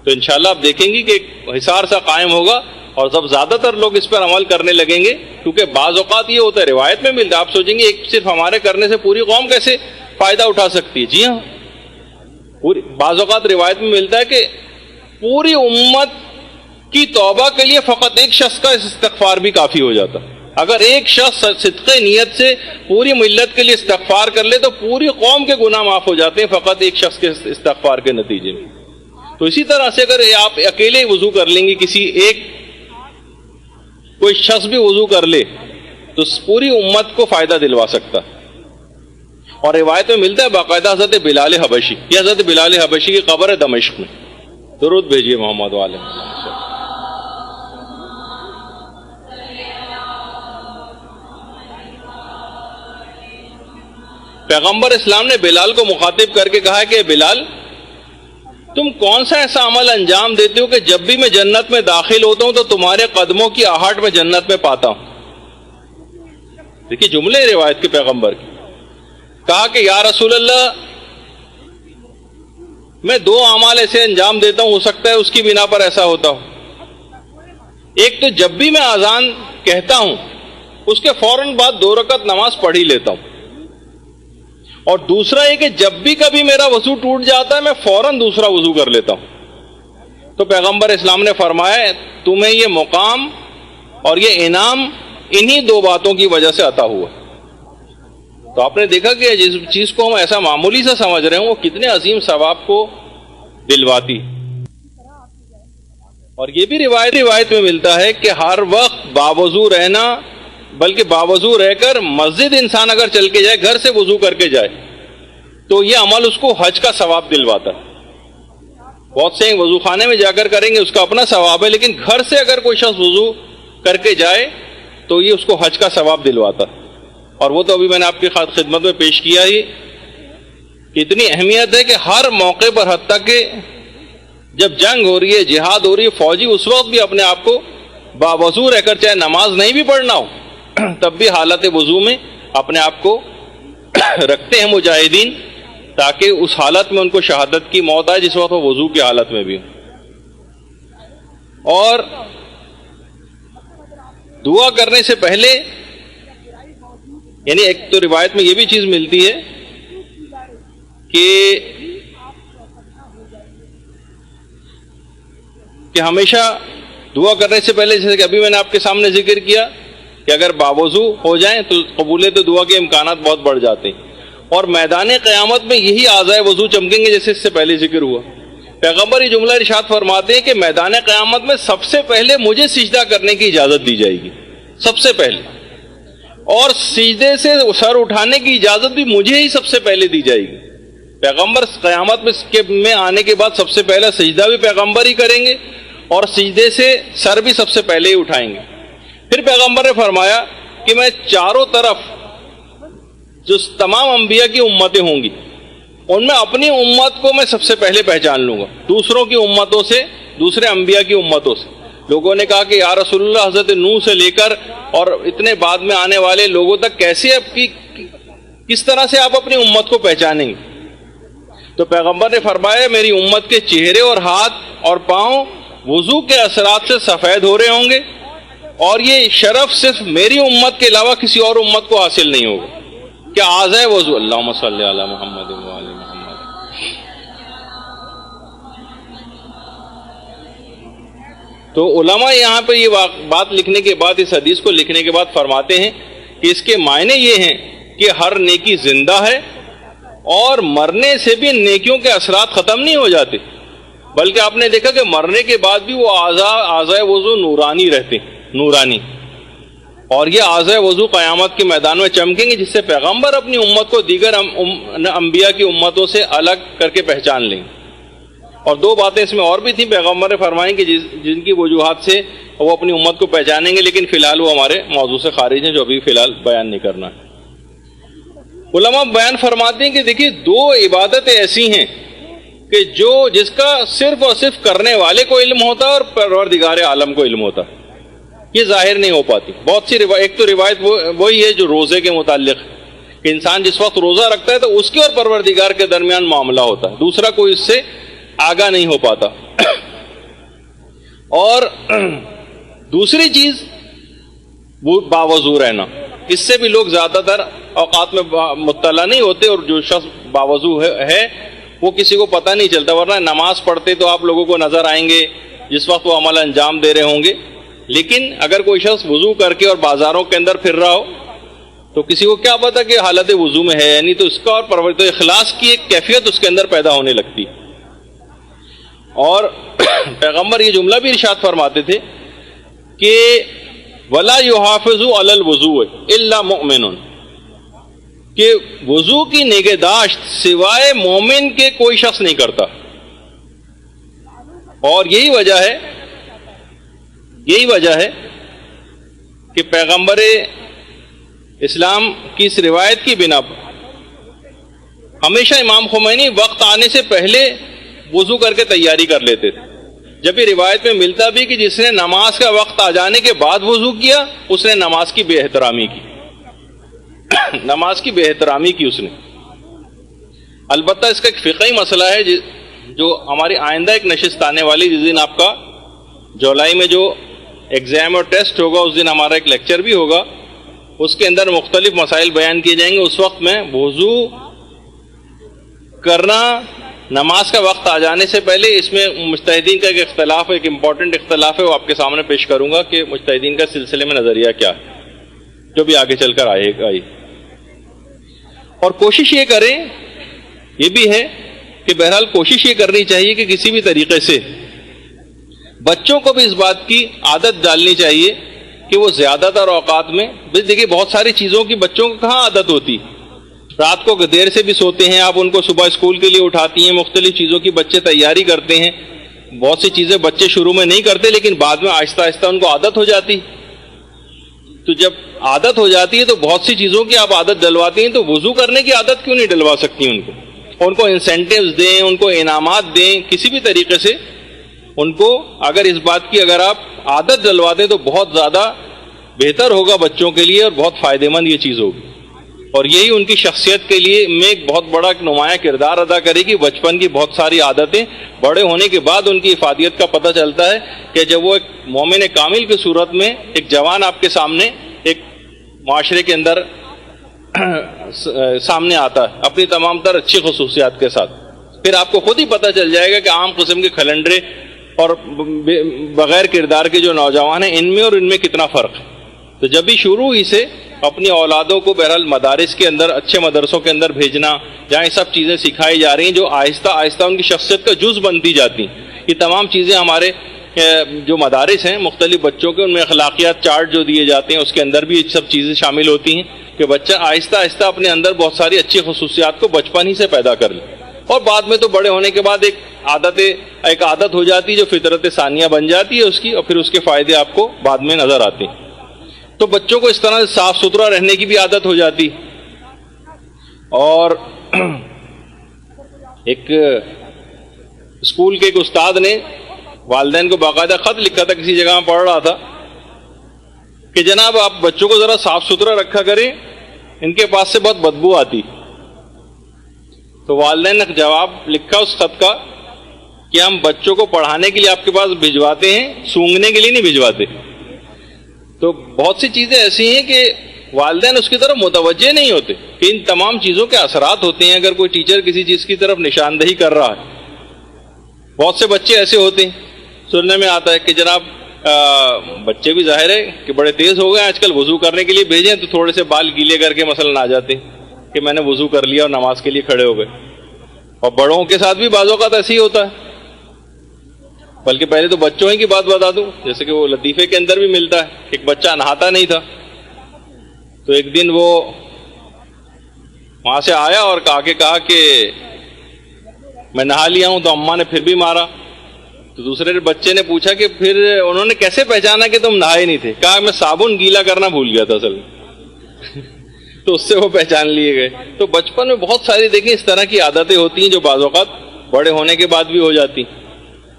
تو انشاءاللہ آپ دیکھیں گی کہ ایک حصار سا قائم ہوگا، اور جب زیادہ تر لوگ اس پر عمل کرنے لگیں گے، کیونکہ بعض اوقات یہ ہوتا ہے روایت میں ملتا ہے، آپ سوچیں گے ایک صرف ہمارے کرنے سے پوری قوم کیسے فائدہ اٹھا سکتی ہے؟ جی ہاں، بعض اوقات روایت میں ملتا ہے کہ پوری امت کی توبہ کے لیے فقط ایک شخص کا استغفار بھی کافی ہو جاتا. اگر ایک شخص صدق نیت سے پوری ملت کے لیے استغفار کر لے تو پوری قوم کے گناہ معاف ہو جاتے ہیں فقط ایک شخص کے استغفار کے نتیجے میں. تو اسی طرح سے اگر آپ اکیلے وضو کر لیں گے، کسی ایک کوئی شخص بھی وضو کر لے تو پوری امت کو فائدہ دلوا سکتا. اور روایت میں ملتا ہے باقاعدہ حضرت بلال حبشی، یہ حضرت بلال حبشی کی قبر ہے دمشق میں. درود بھیجیے محمد والے. پیغمبر اسلام نے بلال کو مخاطب کر کے کہا کہ بلال، تم کون سا ایسا عمل انجام دیتے ہو کہ جب بھی میں جنت میں داخل ہوتا ہوں تو تمہارے قدموں کی آہٹ میں جنت میں پاتا ہوں. دیکھیے جملے روایت کے پیغمبر کی. کہا کہ یا رسول اللہ، میں 2 اعمال ایسے انجام دیتا ہوں، ہو سکتا ہے اس کی بنا پر ایسا ہوتا ہو. ایک تو جب بھی میں اذان کہتا ہوں اس کے فوراً بعد 2 رکعت نماز پڑھ ہی لیتا ہوں، اور دوسرا یہ کہ جب بھی کبھی میرا وضو ٹوٹ جاتا ہے میں فوراً دوسرا وضو کر لیتا ہوں. تو پیغمبر اسلام نے فرمایا تمہیں یہ مقام اور یہ انعام انہی 2 باتوں کی وجہ سے عطا ہوا. تو آپ نے دیکھا کہ جس چیز کو ہم ایسا معمولی سا سمجھ رہے ہیں وہ کتنے عظیم ثواب کو دلواتی. اور یہ بھی روایت میں ملتا ہے کہ ہر وقت باوضو رہنا، بلکہ باوضو رہ کر مسجد انسان اگر چل کے جائے، گھر سے وضو کر کے جائے، تو یہ عمل اس کو حج کا ثواب دلواتا ہے. بہت سے وضو خانے میں جا کر کریں گے اس کا اپنا ثواب ہے، لیکن گھر سے اگر کوئی شخص وضو کر کے جائے تو یہ اس کو حج کا ثواب دلواتا ہے. اور وہ تو ابھی میں نے آپ کی خدمت میں پیش کیا ہی کہ اتنی اہمیت ہے کہ ہر موقع پر، حتیٰ کہ جب جنگ ہو رہی ہے، جہاد ہو رہی ہے، فوجی اس وقت بھی اپنے آپ کو باوضو رہ کر، چاہے نماز نہیں بھی پڑھنا ہو تب بھی حالت وضو میں اپنے آپ کو رکھتے ہیں مجاہدین، تاکہ اس حالت میں ان کو شہادت کی موت آئے جس وقت وہ وضو کی حالت میں بھی ہو. اور دعا کرنے سے پہلے، یعنی ایک تو روایت میں یہ بھی چیز ملتی ہے کہ ہمیشہ دعا کرنے سے پہلے، جیسے کہ ابھی میں نے آپ کے سامنے ذکر کیا کہ اگر باوضو ہو جائیں تو قبولیت دعا کے امکانات بہت بڑھ جاتے ہیں. اور میدان قیامت میں یہی اعضائے وضو چمکیں گے جیسے اس سے پہلے ذکر ہوا. پیغمبر یہ جملہ ارشاد فرماتے ہیں کہ میدان قیامت میں سب سے پہلے مجھے سجدہ کرنے کی اجازت دی جائے گی، سب سے پہلے، اور سجدے سے سر اٹھانے کی اجازت بھی مجھے ہی سب سے پہلے دی جائے گی. پیغمبر قیامت میں آنے کے بعد سب سے پہلا سجدہ بھی پیغمبر ہی کریں گے، اور سجدے سے سر بھی سب سے پہلے ہی اٹھائیں گے. پھر پیغمبر نے فرمایا کہ میں چاروں طرف جو تمام انبیاء کی امتیں ہوں گی ان میں اپنی امت کو میں سب سے پہلے پہچان لوں گا دوسروں کی امتوں سے، دوسرے انبیاء کی امتوں سے. لوگوں نے کہا کہ یا رسول اللہ، حضرت نوح سے لے کر اور اتنے بعد میں آنے والے لوگوں تک کیسے کس طرح سے آپ اپنی امت کو پہچانیں گے؟ تو پیغمبر نے فرمایا میری امت کے چہرے اور ہاتھ اور پاؤں وضو کے اثرات سے سفید ہو رہے ہوں گے، اور یہ شرف صرف میری امت کے علاوہ کسی اور امت کو حاصل نہیں ہوگا. کیا اعضائے وضو، اللہم صلی علی محمد و آل محمد. تو علماء یہاں پہ یہ بات لکھنے کے بعد، اس حدیث کو لکھنے کے بعد فرماتے ہیں کہ اس کے معنی یہ ہیں کہ ہر نیکی زندہ ہے، اور مرنے سے بھی نیکیوں کے اثرات ختم نہیں ہو جاتے، بلکہ آپ نے دیکھا کہ مرنے کے بعد بھی وہ اعضائے وضو نورانی رہتے ہیں، نورانی. اور یہ اعضائے وضو قیامت کے میدان میں چمکیں گے، جس سے پیغمبر اپنی امت کو دیگر انبیاء کی امتوں سے الگ کر کے پہچان لیں. اور 2 باتیں اس میں اور بھی تھیں، پیغمبر نے فرمائیں کہ جن کی وجوہات سے وہ اپنی امت کو پہچانیں گے، لیکن فی الحال وہ ہمارے موضوع سے خارج ہیں جو ابھی فی الحال بیان نہیں کرنا ہے. علماء بیان فرماتے ہیں کہ دیکھیے 2 عبادتیں ایسی ہیں کہ جس کا صرف اور صرف کرنے والے کو علم ہوتا ہے اور پروردگار عالم کو علم ہوتا ہے. یہ ظاہر نہیں ہو پاتی. بہت سی ایک تو روایت وہی ہے جو روزے کے متعلق کہ انسان جس وقت روزہ رکھتا ہے تو اس کے اور پروردگار کے درمیان معاملہ ہوتا ہے, دوسرا کوئی اس سے آگاہ نہیں ہو پاتا. اور دوسری چیز وہ باوضو رہنا, اس سے بھی لوگ زیادہ تر اوقات میں مطلع نہیں ہوتے, اور جو شخص باوضو ہے وہ کسی کو پتہ نہیں چلتا, ورنہ نماز پڑھتے تو آپ لوگوں کو نظر آئیں گے جس وقت وہ عمل انجام دے رہے ہوں گے. لیکن اگر کوئی شخص وضو کر کے اور بازاروں کے اندر پھر رہا ہو تو کسی کو کیا پتا کہ حالت وضو میں ہے, یعنی تو اس کا اور تو اخلاص کی ایک کیفیت اس کے اندر پیدا ہونے لگتی. اور پیغمبر یہ جملہ بھی ارشاد فرماتے تھے کہ وَلَا يُحَافِظُ عَلَى الْوُضُوءِ إِلَّا مُؤْمِنٌ, کہ وضو کی نگہداشت سوائے مومن کے کوئی شخص نہیں کرتا. اور یہی وجہ ہے کہ پیغمبر اسلام کی اس روایت کی بنا پر ہمیشہ امام خمینی وقت آنے سے پہلے وضو کر کے تیاری کر لیتے تھے. جب یہ روایت میں ملتا بھی کہ جس نے نماز کا وقت آ جانے کے بعد وضو کیا اس نے نماز کی بے احترامی کی, نماز کی بے احترامی کی اس نے. البتہ اس کا ایک فقہی مسئلہ ہے جو ہماری آئندہ ایک نشست آنے والی, جس دن آپ کا جولائی میں جو ایگزام اور ٹیسٹ ہوگا اس دن ہمارا ایک لیکچر بھی ہوگا, اس کے اندر مختلف مسائل بیان کیے جائیں گے. اس وقت میں وضو کرنا نماز کا وقت آ جانے سے پہلے, اس میں مجتہدین کا ایک اختلاف ہے, ایک امپورٹنٹ اختلاف ہے, وہ آپ کے سامنے پیش کروں گا کہ مجتہدین کا سلسلے میں نظریہ کیا ہے, جو بھی آگے چل کر آئے گا. اور کوشش یہ کریں, یہ بھی ہے کہ بہرحال کوشش یہ کرنی چاہیے کہ کسی بھی طریقے سے بچوں کو بھی اس بات کی عادت ڈالنی چاہیے کہ وہ زیادہ تر اوقات میں, دیکھیے بہت ساری چیزوں کی بچوں کو کہاں عادت ہوتی, رات کو دیر سے بھی سوتے ہیں, آپ ان کو صبح اسکول کے لیے اٹھاتی ہیں, مختلف چیزوں کی بچے تیاری کرتے ہیں, بہت سی چیزیں بچے شروع میں نہیں کرتے لیکن بعد میں آہستہ آہستہ ان کو عادت ہو جاتی. تو جب عادت ہو جاتی ہے تو بہت سی چیزوں کی آپ عادت ڈلواتی ہیں, تو وضو کرنے کی عادت کیوں نہیں ڈلوا سکتی ان کو انسینٹیوز دیں, ان کو انعامات دیں, کسی بھی طریقے سے ان کو اگر اس بات کی اگر آپ عادت ڈلوا دیں تو بہت زیادہ بہتر ہوگا بچوں کے لیے اور بہت فائدہ مند یہ چیز ہوگی. اور یہی ان کی شخصیت کے لیے میں ایک بہت بڑا نمایاں کردار ادا کرے گی. بچپن کی بہت ساری عادتیں بڑے ہونے کے بعد ان کی افادیت کا پتہ چلتا ہے کہ جب وہ ایک مومن کامل کی صورت میں ایک جوان آپ کے سامنے ایک معاشرے کے اندر سامنے آتا ہے اپنی تمام تر اچھی خصوصیات کے ساتھ, پھر آپ کو خود ہی پتہ چل جائے گا کہ عام قسم کے کھلنڈرے اور بغیر کردار کے جو نوجوان ہیں ان میں اور ان میں کتنا فرق ہے. تو جب بھی شروع ہی سے اپنی اولادوں کو بہرحال مدارس کے اندر, اچھے مدرسوں کے اندر بھیجنا جہاں یہ سب چیزیں سکھائی جا رہی ہیں جو آہستہ آہستہ ان کی شخصیت کا جز بنتی جاتی ہیں. یہ تمام چیزیں ہمارے جو مدارس ہیں مختلف بچوں کے, ان میں اخلاقیات چارٹ جو دیے جاتے ہیں اس کے اندر بھی یہ سب چیزیں شامل ہوتی ہیں کہ بچہ آہستہ آہستہ اپنے اندر بہت ساری اچھی خصوصیات کو بچپن ہی سے پیدا کر لے, اور بعد میں تو بڑے ہونے کے بعد ایک عادت ہو جاتی ہے جو فطرت ثانیہ بن جاتی ہے اس کی, اور پھر اس کے فائدے آپ کو بعد میں نظر آتے ہیں. تو بچوں کو اس طرح سے صاف ستھرا رہنے کی بھی عادت ہو جاتی. اور ایک اسکول کے ایک استاد نے والدین کو باقاعدہ خط لکھا تھا, کسی جگہ میں پڑھ رہا تھا کہ جناب آپ بچوں کو ذرا صاف ستھرا رکھا کریں, ان کے پاس سے بہت بدبو آتی. تو والدین نے جواب لکھا اس خط کا کہ ہم بچوں کو پڑھانے کے لیے آپ کے پاس بھجواتے ہیں, سونگھنے کے لیے نہیں بھجواتے. تو بہت سی چیزیں ایسی ہیں کہ والدین اس کی طرف متوجہ نہیں ہوتے کہ ان تمام چیزوں کے اثرات ہوتے ہیں. اگر کوئی ٹیچر کسی چیز کی طرف نشاندہی کر رہا ہے, بہت سے بچے ایسے ہوتے ہیں سننے میں آتا ہے کہ جناب بچے بھی ظاہر ہے کہ بڑے تیز ہو گئے آج کل, وضو کرنے کے لیے بھیجیں تو تھوڑے سے بال گیلے کر کے مثلاً آ جاتے کہ میں نے وضو کر لیا اور نماز کے لیے کھڑے ہو گئے. اور بڑوں کے ساتھ بھی بعض اوقات ایسے ہی ہوتا ہے. بلکہ پہلے تو بچوں ہی کی بات بتا دوں, جیسے کہ وہ لطیفے کے اندر بھی ملتا ہے کہ ایک بچہ نہاتا نہیں تھا, تو ایک دن وہ وہاں سے آیا اور کہا کہ میں نہا لیا ہوں, تو اماں نے پھر بھی مارا. تو دوسرے بچے نے پوچھا کہ پھر انہوں نے کیسے پہچانا کہ تم نہائے نہیں تھے؟ کہا میں صابن گیلا کرنا بھول گیا تھا اصل میں. تو اس سے وہ پہچان لیے گئے. تو بچپن میں بہت ساری دیکھیں اس طرح کی عادتیں ہوتی ہیں جو بعض اوقات بڑے ہونے کے بعد بھی ہو جاتی.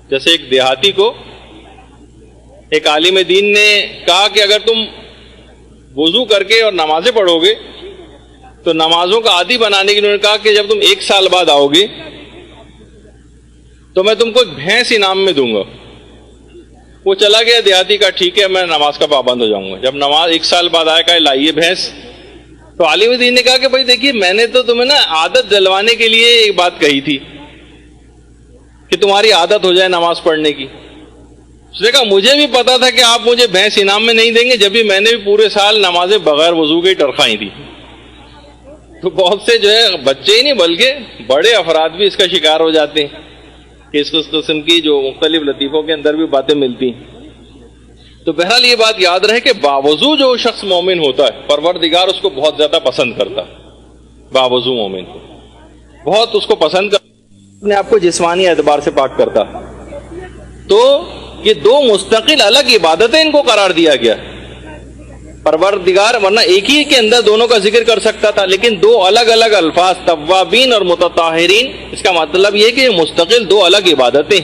جیسے ایک دیہاتی کو ایک عالم دین نے کہا کہ اگر تم وضو کر کے اور نمازیں پڑھو گے تو نمازوں کا عادی بنانے کے لیے انہوں نے کہا کہ جب تم 1 سال بعد آؤ گے تو میں تم کو ایک بھینس انعام میں دوں گا. وہ چلا گیا دیہاتی کا ٹھیک ہے میں نماز کا پابند ہو جاؤں گا. جب نماز 1 سال بعد آیا کہ لائیے بھینس, تو عالم دین نے کہا کہ بھائی دیکھیے میں نے تو تمہیں نا عادت دلوانے کے لیے ایک بات کہی تھی کہ تمہاری عادت ہو جائے نماز پڑھنے کی. اس نے کہا مجھے بھی پتا تھا کہ آپ مجھے بھینس انعام میں نہیں دیں گے, جب بھی میں نے بھی پورے سال نمازیں بغیر وضو کے ٹرخائی تھی. تو بہت سے جو ہے بچے ہی نہیں بلکہ بڑے افراد بھی اس کا شکار ہو جاتے ہیں کہ اس قسم کی جو مختلف لطیفوں کے اندر بھی باتیں ملتی ہیں. تو بہرحال یہ بات یاد رہے کہ باوضو جو شخص مومن ہوتا ہے پروردگار اس کو بہت زیادہ پسند کرتا ہے. باوضو مومن کو بہت اس کو پسند کرتا, اپنے آپ کو جسمانی اعتبار سے پاک کرتا. تو یہ 2 مستقل الگ عبادتیں ان کو قرار دیا گیا. پروردگار ورنہ ایک ہی کے اندر دونوں کا ذکر کر سکتا تھا, لیکن 2 الگ الگ الفاظ توابین اور متطہرین. اس کا مطلب یہ کہ یہ مستقل 2 الگ عبادتیں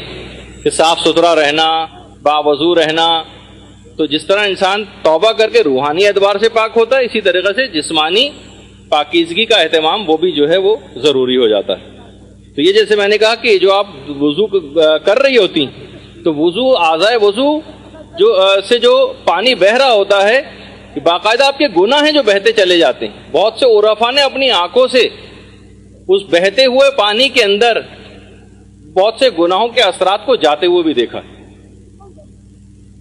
کہ صاف ستھرا رہنا, باوضو رہنا. تو جس طرح انسان توبہ کر کے روحانی اعتبار سے پاک ہوتا ہے, اسی طریقے سے جسمانی پاکیزگی کا اہتمام وہ بھی جو ہے وہ ضروری ہو جاتا ہے. تو یہ جیسے میں نے کہا کہ جو آپ وضو کر رہی ہوتی تو وضو اعضائے وضو جو پانی بہہ رہا ہوتا ہے باقاعدہ آپ کے گناہ ہیں جو بہتے چلے جاتے ہیں. بہت سے عرفاء نے اپنی آنکھوں سے اس بہتے ہوئے پانی کے اندر بہت سے گناہوں کے اثرات کو جاتے ہوئے بھی دیکھا,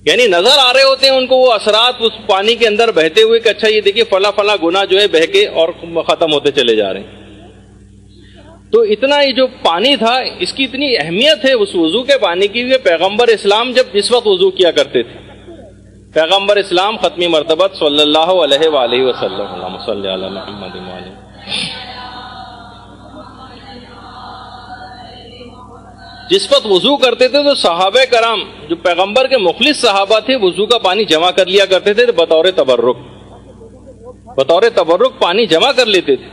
یعنی نظر آ رہے ہوتے ہیں ان کو وہ اثرات اس پانی کے اندر بہتے ہوئے کہ اچھا یہ دیکھیے فلاں فلاں گناہ جو ہے بہہ کے اور ختم ہوتے چلے جا رہے ہیں. تو اتنا یہ جو پانی تھا اس کی اتنی اہمیت ہے اس وضو کے پانی کی. پیغمبر اسلام جس وقت وضو کیا کرتے تھے, پیغمبر اسلام ختمی مرتبت صلی اللہ علیہ وآلہ وسلم, اللہم صلی علی محمد وآلہ, جس وقت وضو کرتے تھے تو صحابہ کرام جو پیغمبر کے مخلص صحابہ تھے وضو کا پانی جمع کر لیا کرتے تھے بطور تبرک پانی جمع کر لیتے تھے.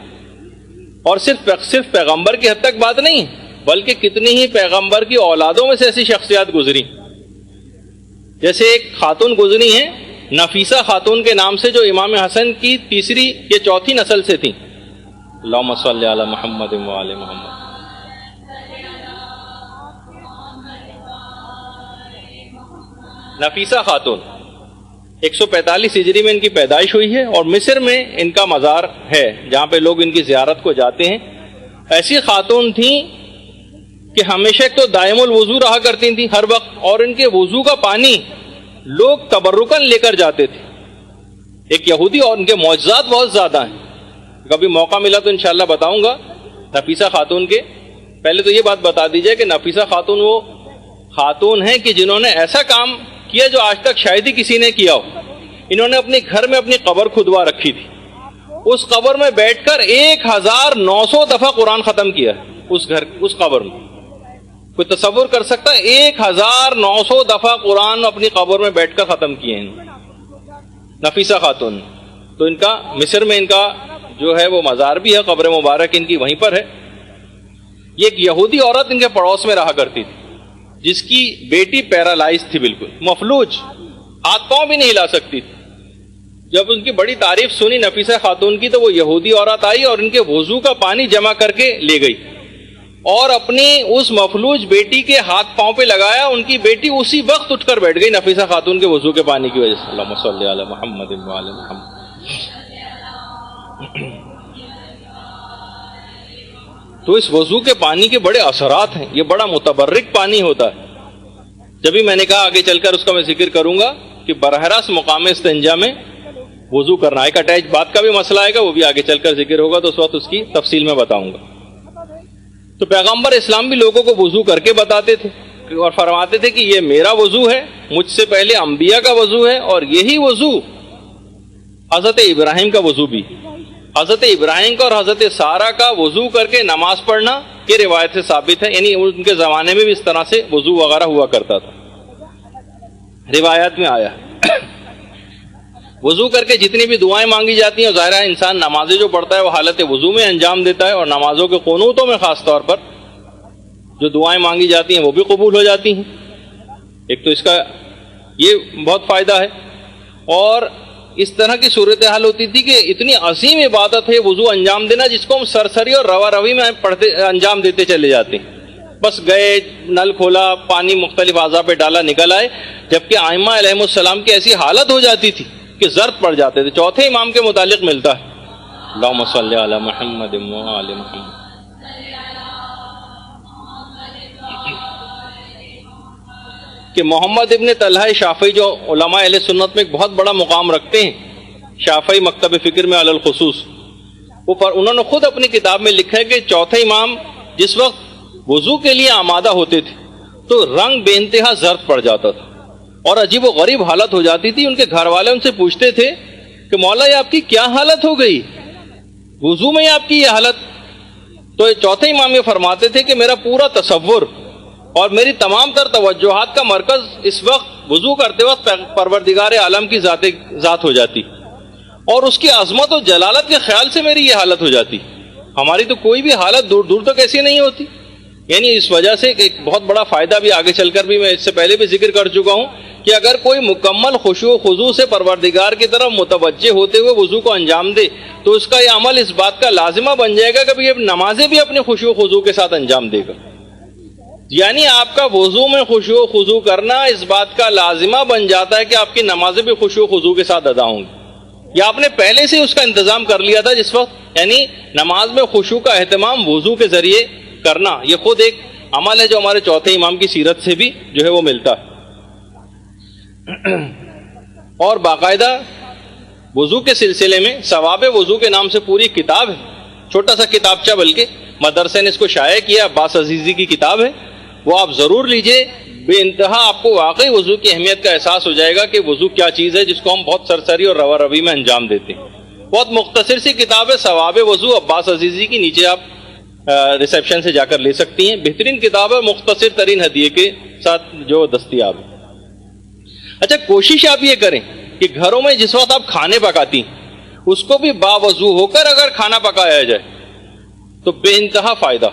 اور صرف پیغمبر کی حد تک بات نہیں, بلکہ کتنی ہی پیغمبر کی اولادوں میں سے ایسی شخصیات گزری. جیسے ایک خاتون گزری ہیں نفیسہ خاتون کے نام سے, جو امام حسن کی 3 یا 4 نسل سے تھیں. اللہم صلی علی محمد وآل محمد. نفیسہ خاتون 145 ہجری میں ان کی پیدائش ہوئی ہے اور مصر میں ان کا مزار ہے جہاں پہ لوگ ان کی زیارت کو جاتے ہیں. ایسی خاتون تھیں کہ ہمیشہ ایک تو دائم الوضو رہا کرتی تھیں ہر وقت, اور ان کے وضو کا پانی لوگ تبرکن لے کر جاتے تھے. ایک یہودی, اور ان کے معجزات بہت زیادہ ہیں, کبھی موقع ملا تو انشاءاللہ بتاؤں گا نفیسہ خاتون کے. پہلے تو یہ بات بتا دی جائے کہ نفیسہ خاتون وہ خاتون ہیں کہ جنہوں نے ایسا کام کیا جو آج تک شاید ہی کسی نے کیا ہو. انہوں نے اپنے گھر میں اپنی قبر کھدوا رکھی تھی, اس قبر میں بیٹھ کر 1900 دفعہ قرآن ختم کیا اس قبر میں. کوئی تصور کر سکتا ہے 1900 دفعہ قرآن اپنی قبر میں بیٹھ کر ختم کیے ہیں نفیسہ خاتون. تو ان کا مصر میں ان کا جو ہے وہ مزار بھی ہے, قبر مبارک ان کی وہیں پر ہے. یہ ایک یہودی عورت ان کے پڑوس میں رہا کرتی تھی جس کی بیٹی پیرالائز تھی, بالکل مفلوج, ہاتھ پاؤں بھی نہیں ہلا سکتی تھی. جب ان کی بڑی تعریف سنی نفیسہ خاتون کی تو وہ یہودی عورت آئی اور ان کے وضو کا پانی جمع کر کے لے گئی اور اپنی اس مفلوج بیٹی کے ہاتھ پاؤں پہ لگایا. ان کی بیٹی اسی وقت اٹھ کر بیٹھ گئی نفیسہ خاتون کے وضو کے پانی کی وجہ سے. اللہم صلی علی محمد وآل محمد. تو اس وضو کے پانی کے بڑے اثرات ہیں, یہ بڑا متبرک پانی ہوتا ہے. جبھی میں نے کہا آگے چل کر اس کا میں ذکر کروں گا کہ براہ راست مقام استنجا میں وضو کرنا, ایک اٹیچ بات کا بھی مسئلہ آئے گا, وہ بھی آگے چل کر ذکر ہوگا تو اس وقت اس کی تفصیل میں بتاؤں گا. تو پیغمبر اسلام بھی لوگوں کو وضو کر کے بتاتے تھے اور فرماتے تھے کہ یہ میرا وضو ہے, مجھ سے پہلے انبیاء کا وضو ہے, اور یہی وضو حضرت ابراہیم کا وضو بھی. حضرت ابراہیم کا اور حضرت سارہ کا وضو کر کے نماز پڑھنا یہ روایت سے ثابت ہے, یعنی ان کے زمانے میں بھی اس طرح سے وضو وغیرہ ہوا کرتا تھا, روایات میں آیا. وضو کر کے جتنی بھی دعائیں مانگی جاتی ہیں, ظاہر ہے انسان نمازیں جو پڑھتا ہے وہ حالت وضو میں انجام دیتا ہے, اور نمازوں کے قنوتوں میں خاص طور پر جو دعائیں مانگی جاتی ہیں وہ بھی قبول ہو جاتی ہیں. ایک تو اس کا یہ بہت فائدہ ہے. اور اس طرح کی صورتحال ہوتی تھی کہ اتنی عظیم عبادت ہے وضو انجام دینا جس کو ہم سرسری اور روا روی میں پڑھتے انجام دیتے چلے جاتے ہیں. بس گئے, نل کھولا, پانی مختلف اعضاء پہ ڈالا, نکل آئے. جبکہ ائمہ علیہم السلام کی ایسی حالت ہو جاتی تھی کہ ضرب پڑ جاتے تھے. چوتھے امام کے متعلق ملتا ہے اللہم صلی علی محمد وآل محمد. کہ محمد ابن طلحہ شافعی جو علماء اہل سنت میں ایک بہت بڑا مقام رکھتے ہیں, شافعی مکتب فکر میں علی الخصوص, انہوں نے خود اپنی کتاب میں لکھا ہے کہ چوتھے امام جس وقت وضو کے لیے آمادہ ہوتے تھے تو رنگ بے انتہا زرد پڑ جاتا تھا اور عجیب و غریب حالت ہو جاتی تھی. ان کے گھر والے ان سے پوچھتے تھے کہ مولا یہ آپ کی کیا حالت ہو گئی, وضو میں آپ کی یہ حالت؟ تو چوتھے امام یہ فرماتے تھے کہ میرا پورا تصور اور میری تمام تر توجہات کا مرکز اس وقت وضو کرتے وقت پروردگار عالم کی ذات ہو جاتی اور اس کی عظمت و جلالت کے خیال سے میری یہ حالت ہو جاتی. ہماری تو کوئی بھی حالت دور دور تک ایسی نہیں ہوتی. یعنی اس وجہ سے ایک بہت بڑا فائدہ بھی آگے چل کر بھی میں اس سے پہلے بھی ذکر کر چکا ہوں کہ اگر کوئی مکمل خشوع و خضوع سے پروردگار کی طرف متوجہ ہوتے ہوئے وضو کو انجام دے تو اس کا یہ عمل اس بات کا لازمہ بن جائے گا کہ یہ نمازیں بھی اپنے خشوع و خضوع کے ساتھ انجام دے گا. یعنی آپ کا وضو میں خشوع و خضوع کرنا اس بات کا لازمہ بن جاتا ہے کہ آپ کی نمازیں بھی خشوع و خضوع کے ساتھ ادا ہوں گی, یا آپ نے پہلے سے اس کا انتظام کر لیا تھا جس وقت. یعنی نماز میں خشوع کا اہتمام وضو کے ذریعے کرنا یہ خود ایک عمل ہے جو ہمارے چوتھے امام کی سیرت سے بھی جو ہے وہ ملتا ہے. اور باقاعدہ وضو کے سلسلے میں ثواب وضو کے نام سے پوری کتاب ہے, چھوٹا سا کتابچہ, بلکہ مدرسے نے اس کو شائع کیا, عباس عزیزی کی کتاب ہے, وہ آپ ضرور لیجئے. بے انتہا آپ کو واقعی وضو کی اہمیت کا احساس ہو جائے گا کہ وضو کیا چیز ہے جس کو ہم بہت سرسری اور روا روی میں انجام دیتے ہیں. بہت مختصر سی کتاب ہے ثواب وضو, عباس عزیزی کی, نیچے آپ ریسیپشن سے جا کر لے سکتی ہیں. بہترین کتاب ہے, مختصر ترین ہدیے کے ساتھ جو دستیاب ہے. اچھا, کوشش آپ یہ کریں کہ گھروں میں جس وقت آپ کھانے پکاتی ہیں اس کو بھی باوضو ہو کر اگر کھانا پکایا جائے تو بے انتہا فائدہ,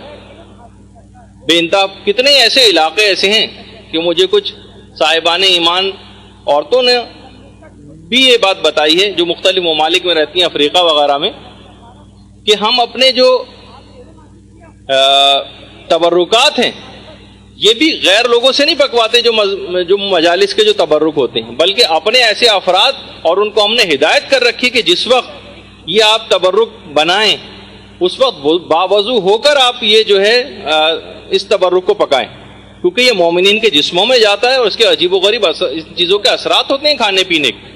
بے انتہا. کتنے ایسے علاقے ایسے ہیں کہ مجھے کچھ صاحبان ایمان عورتوں نے بھی یہ بات بتائی ہے جو مختلف ممالک میں رہتی ہیں, افریقہ وغیرہ میں, کہ ہم اپنے جو تبرکات ہیں یہ بھی غیر لوگوں سے نہیں پکواتے جو مجالس کے جو تبرک ہوتے ہیں, بلکہ اپنے ایسے افراد, اور ان کو ہم نے ہدایت کر رکھی کہ جس وقت یہ آپ تبرک بنائیں اس وقت باوضو ہو کر آپ یہ جو ہے اس تبرک کو پکائیں, کیونکہ یہ مومنین کے جسموں میں جاتا ہے اور اس کے عجیب و غریب چیزوں کے اثرات ہوتے ہیں کھانے پینے کے.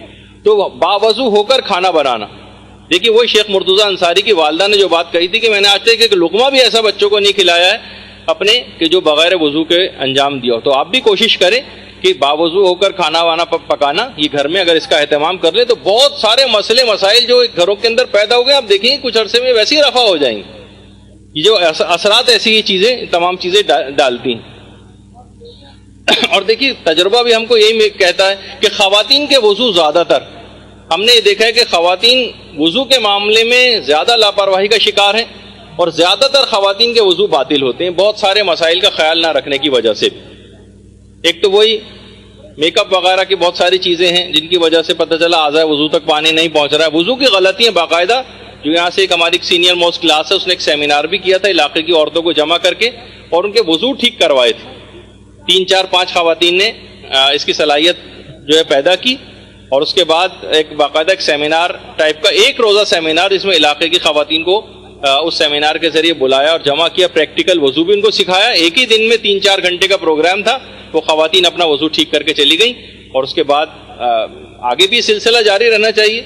تو باوضو ہو کر کھانا بنانا. دیکھیے وہی شیخ مرتضیٰ انصاری کی والدہ نے جو بات کہی تھی کہ میں نے آج تک ایک لقمہ بھی ایسا بچوں کو نہیں کھلایا ہے اپنے کہ جو بغیر وضو کے انجام دیا ہو. تو آپ بھی کوشش کریں کہ باوضو ہو کر کھانا وانا پکانا, یہ گھر میں اگر اس کا اہتمام کر لیں تو بہت سارے مسئلے مسائل جو گھروں کے اندر پیدا ہو گئے آپ دیکھیں گے کچھ عرصے میں ویسے ہی رفع ہو جائیں گے. یہ جو اثرات ایسی یہ چیزیں تمام چیزیں ڈالتی ہیں. اور دیکھیے تجربہ بھی ہم کو یہی کہتا ہے کہ خواتین کے وضو زیادہ تر ہم نے یہ دیکھا ہے کہ خواتین وضو کے معاملے میں زیادہ لاپرواہی کا شکار ہیں اور زیادہ تر خواتین کے وضو باطل ہوتے ہیں بہت سارے مسائل کا خیال نہ رکھنے کی وجہ سے. ایک تو وہی میک اپ وغیرہ کی بہت ساری چیزیں ہیں جن کی وجہ سے پتہ چلا اعضاء وضو تک پانی نہیں پہنچ رہا ہے. وضو کی غلطیاں باقاعدہ جو یہاں سے ایک ہماری سینئر موسٹ کلاس ہے اس نے ایک سیمینار بھی کیا تھا علاقے کی عورتوں کو جمع کر کے اور ان کے وضو ٹھیک کروائے تھے. 3 4 5 خواتین نے اس کی صلاحیت جو ہے پیدا کی اور اس کے بعد ایک باقاعدہ ایک سیمینار ٹائپ کا ایک روزہ سیمینار جس میں علاقے کی خواتین کو اس سیمینار کے ذریعے بلایا اور جمع کیا, پریکٹیکل وضو بھی ان کو سکھایا. ایک ہی دن میں 3 4 گھنٹے کا پروگرام تھا. وہ خواتین اپنا وضو ٹھیک کر کے چلی گئیں اور اس کے بعد آگے بھی سلسلہ جاری رہنا چاہیے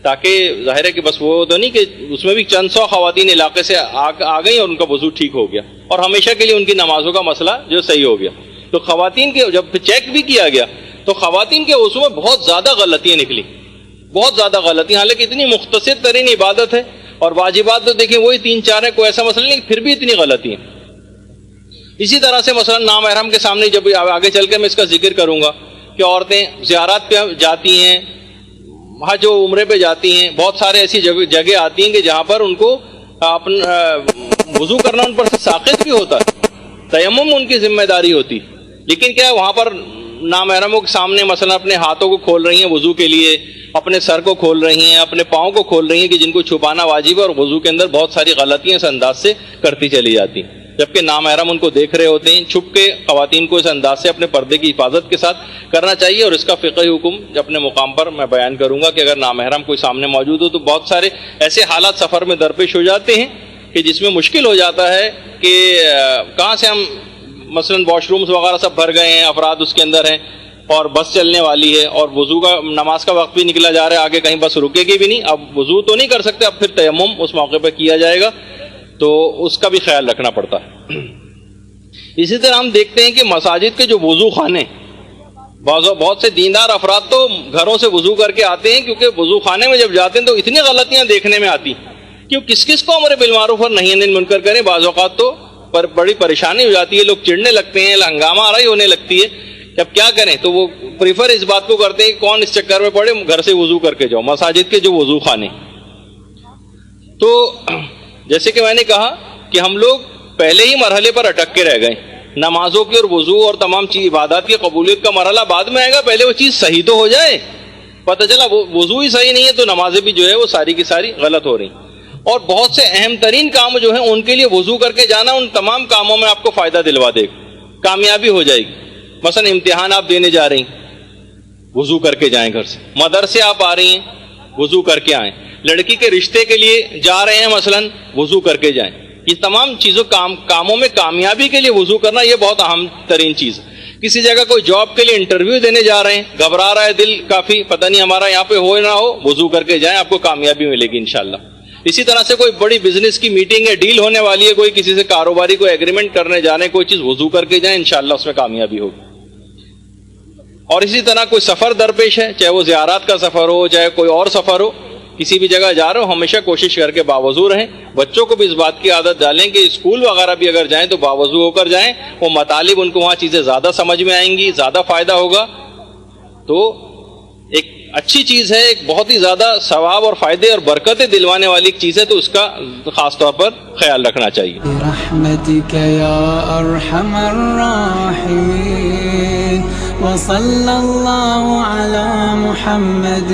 تاکہ ظاہر ہے کہ بس وہ تو نہیں کہ اس میں بھی چند سو خواتین علاقے سے آ گئیں اور ان کا وضو ٹھیک ہو گیا اور ہمیشہ کے لیے ان کی نمازوں کا مسئلہ جو صحیح ہو گیا. تو خواتین کے جب چیک بھی کیا گیا تو خواتین کے وضو میں بہت زیادہ غلطیاں نکلی, بہت زیادہ غلطیاں, حالانکہ اتنی مختصر ترین عبادت ہے اور واجبات تو دیکھیں وہی 3 4 ہیں, کوئی ایسا مسئلہ نہیں, پھر بھی اتنی غلطیاں. اسی طرح سے مثلا نامحرم کے سامنے جب آگے چل کے میں اس کا ذکر کروں گا کہ عورتیں زیارات پہ جاتی ہیں, حج و عمرے پہ جاتی ہیں, بہت سارے ایسی جگہ آتی ہیں کہ جہاں پر ان کو اپنا وضو کرنا ان پر ساقط بھی ہوتا ہے, تیمم ان کی ذمہ داری ہوتی, لیکن کیا وہاں پر نامحرموں کے سامنے مثلا اپنے ہاتھوں کو کھول رہی ہیں وضو کے لیے، اپنے سر کو کھول رہی ہیں، اپنے پاؤں کو کھول رہی ہیں کہ جن کو چھپانا واجب ہے، اور وضو کے اندر بہت ساری غلطیاں اس انداز سے کرتی چلی جاتی ہیں، جبکہ نامحرم ان کو دیکھ رہے ہوتے ہیں۔ چھپ کے خواتین کو اس انداز سے اپنے پردے کی حفاظت کے ساتھ کرنا چاہیے، اور اس کا فقہی حکم اپنے مقام پر میں بیان کروں گا کہ اگر نامحرم کوئی سامنے موجود ہو تو بہت سارے ایسے حالات سفر میں درپیش ہو جاتے ہیں کہ جس میں مشکل ہو جاتا ہے کہ کہاں سے ہم مثلا واش رومز وغیرہ سب بھر گئے ہیں، افراد اس کے اندر ہیں، اور بس چلنے والی ہے، اور وضو کا نماز کا وقت بھی نکلا جا رہا ہے، آگے کہیں بس رکے گی بھی نہیں، اب وضو تو نہیں کر سکتے، اب پھر تیمم اس موقع پہ کیا جائے گا، تو اس کا بھی خیال رکھنا پڑتا ہے۔ اسی طرح ہم دیکھتے ہیں کہ مساجد کے جو وضو خانے، بہت سے دیندار افراد تو گھروں سے وضو کر کے آتے ہیں، کیونکہ وضو خانے میں جب جاتے ہیں تو اتنی غلطیاں دیکھنے میں آتی کہ کس کو امر بالمعروف اور نہی عن المنکر کریں، بعض اوقات تو بڑی پریشانی ہو جاتی ہے، لوگ چڑھنے لگتے ہیں، ہنگامہ آرائی ہونے لگتی ہے، اب کیا کریں؟ تو وہ پریفر اس بات کو کرتے ہیں کہ کون اس چکر میں پڑے، گھر سے وضو کر کے جاؤ۔ مساجد کے جو وضو خانے، تو جیسے کہ میں نے کہا کہ ہم لوگ پہلے ہی مرحلے پر اٹک کے رہ گئے، نمازوں کی اور وضو اور تمام عبادات کی قبولیت کا مرحلہ بعد میں آئے گا، پہلے وہ چیز صحیح تو ہو جائے۔ پتہ چلا وضو ہی صحیح نہیں ہے تو نمازیں بھی جو ہے وہ ساری کی ساری غلط ہو رہی، اور بہت سے اہم ترین کام جو ہیں ان کے لیے وضو کر کے جانا ان تمام کاموں میں آپ کو فائدہ دلوا دے گا، کامیابی ہو جائے گی۔ مثلا امتحان آپ دینے جا رہی ہیں، وضو کر کے جائیں، گھر سے مدرسے آپ آ رہی ہیں، وضو کر کے آئیں، لڑکی کے رشتے کے لیے جا رہے ہیں مثلا، وضو کر کے جائیں۔ یہ تمام چیزوں کاموں میں کامیابی کے لیے وضو کرنا یہ بہت اہم ترین چیز ہے۔ کسی جگہ کوئی جاب کے لیے انٹرویو دینے جا رہے ہیں، گھبرا رہا ہے دل کافی، پتہ نہیں ہمارا یہاں پہ ہو نہ ہو، وضو کر کے جائیں، آپ کو کامیابی ملے گی انشاءاللہ۔ اسی طرح سے کوئی بڑی بزنس کی میٹنگ ہے، ڈیل ہونے والی ہے، کوئی کسی سے کاروباری کوئی ایگریمنٹ کرنے جا رہے ہیں، کوئی چیز وضو کر کے جائیں، انشاءاللہ اس میں کامیابی ہوگی۔ اور اسی طرح کوئی سفر درپیش ہے، چاہے وہ زیارات کا سفر ہو، چاہے کوئی اور سفر ہو، کسی بھی جگہ جا رہے ہو، ہمیشہ کوشش کر کے باوضو رہیں۔ بچوں کو بھی اس بات کی عادت ڈالیں کہ اسکول وغیرہ بھی اگر جائیں تو باوضو ہو کر جائیں، وہ مطالب ان کو وہاں چیزیں زیادہ سمجھ میں آئیں گی، زیادہ فائدہ ہوگا۔ تو ایک اچھی چیز ہے، ایک بہت ہی زیادہ ثواب اور فائدے اور برکتیں دلوانے والی ایک چیز ہے، تو اس کا خاص طور پر خیال رکھنا چاہیے۔ برحمتک یا ارحم الراحمین، وصلی اللہ علی محمد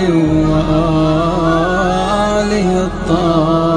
وآلہ الطاہرین۔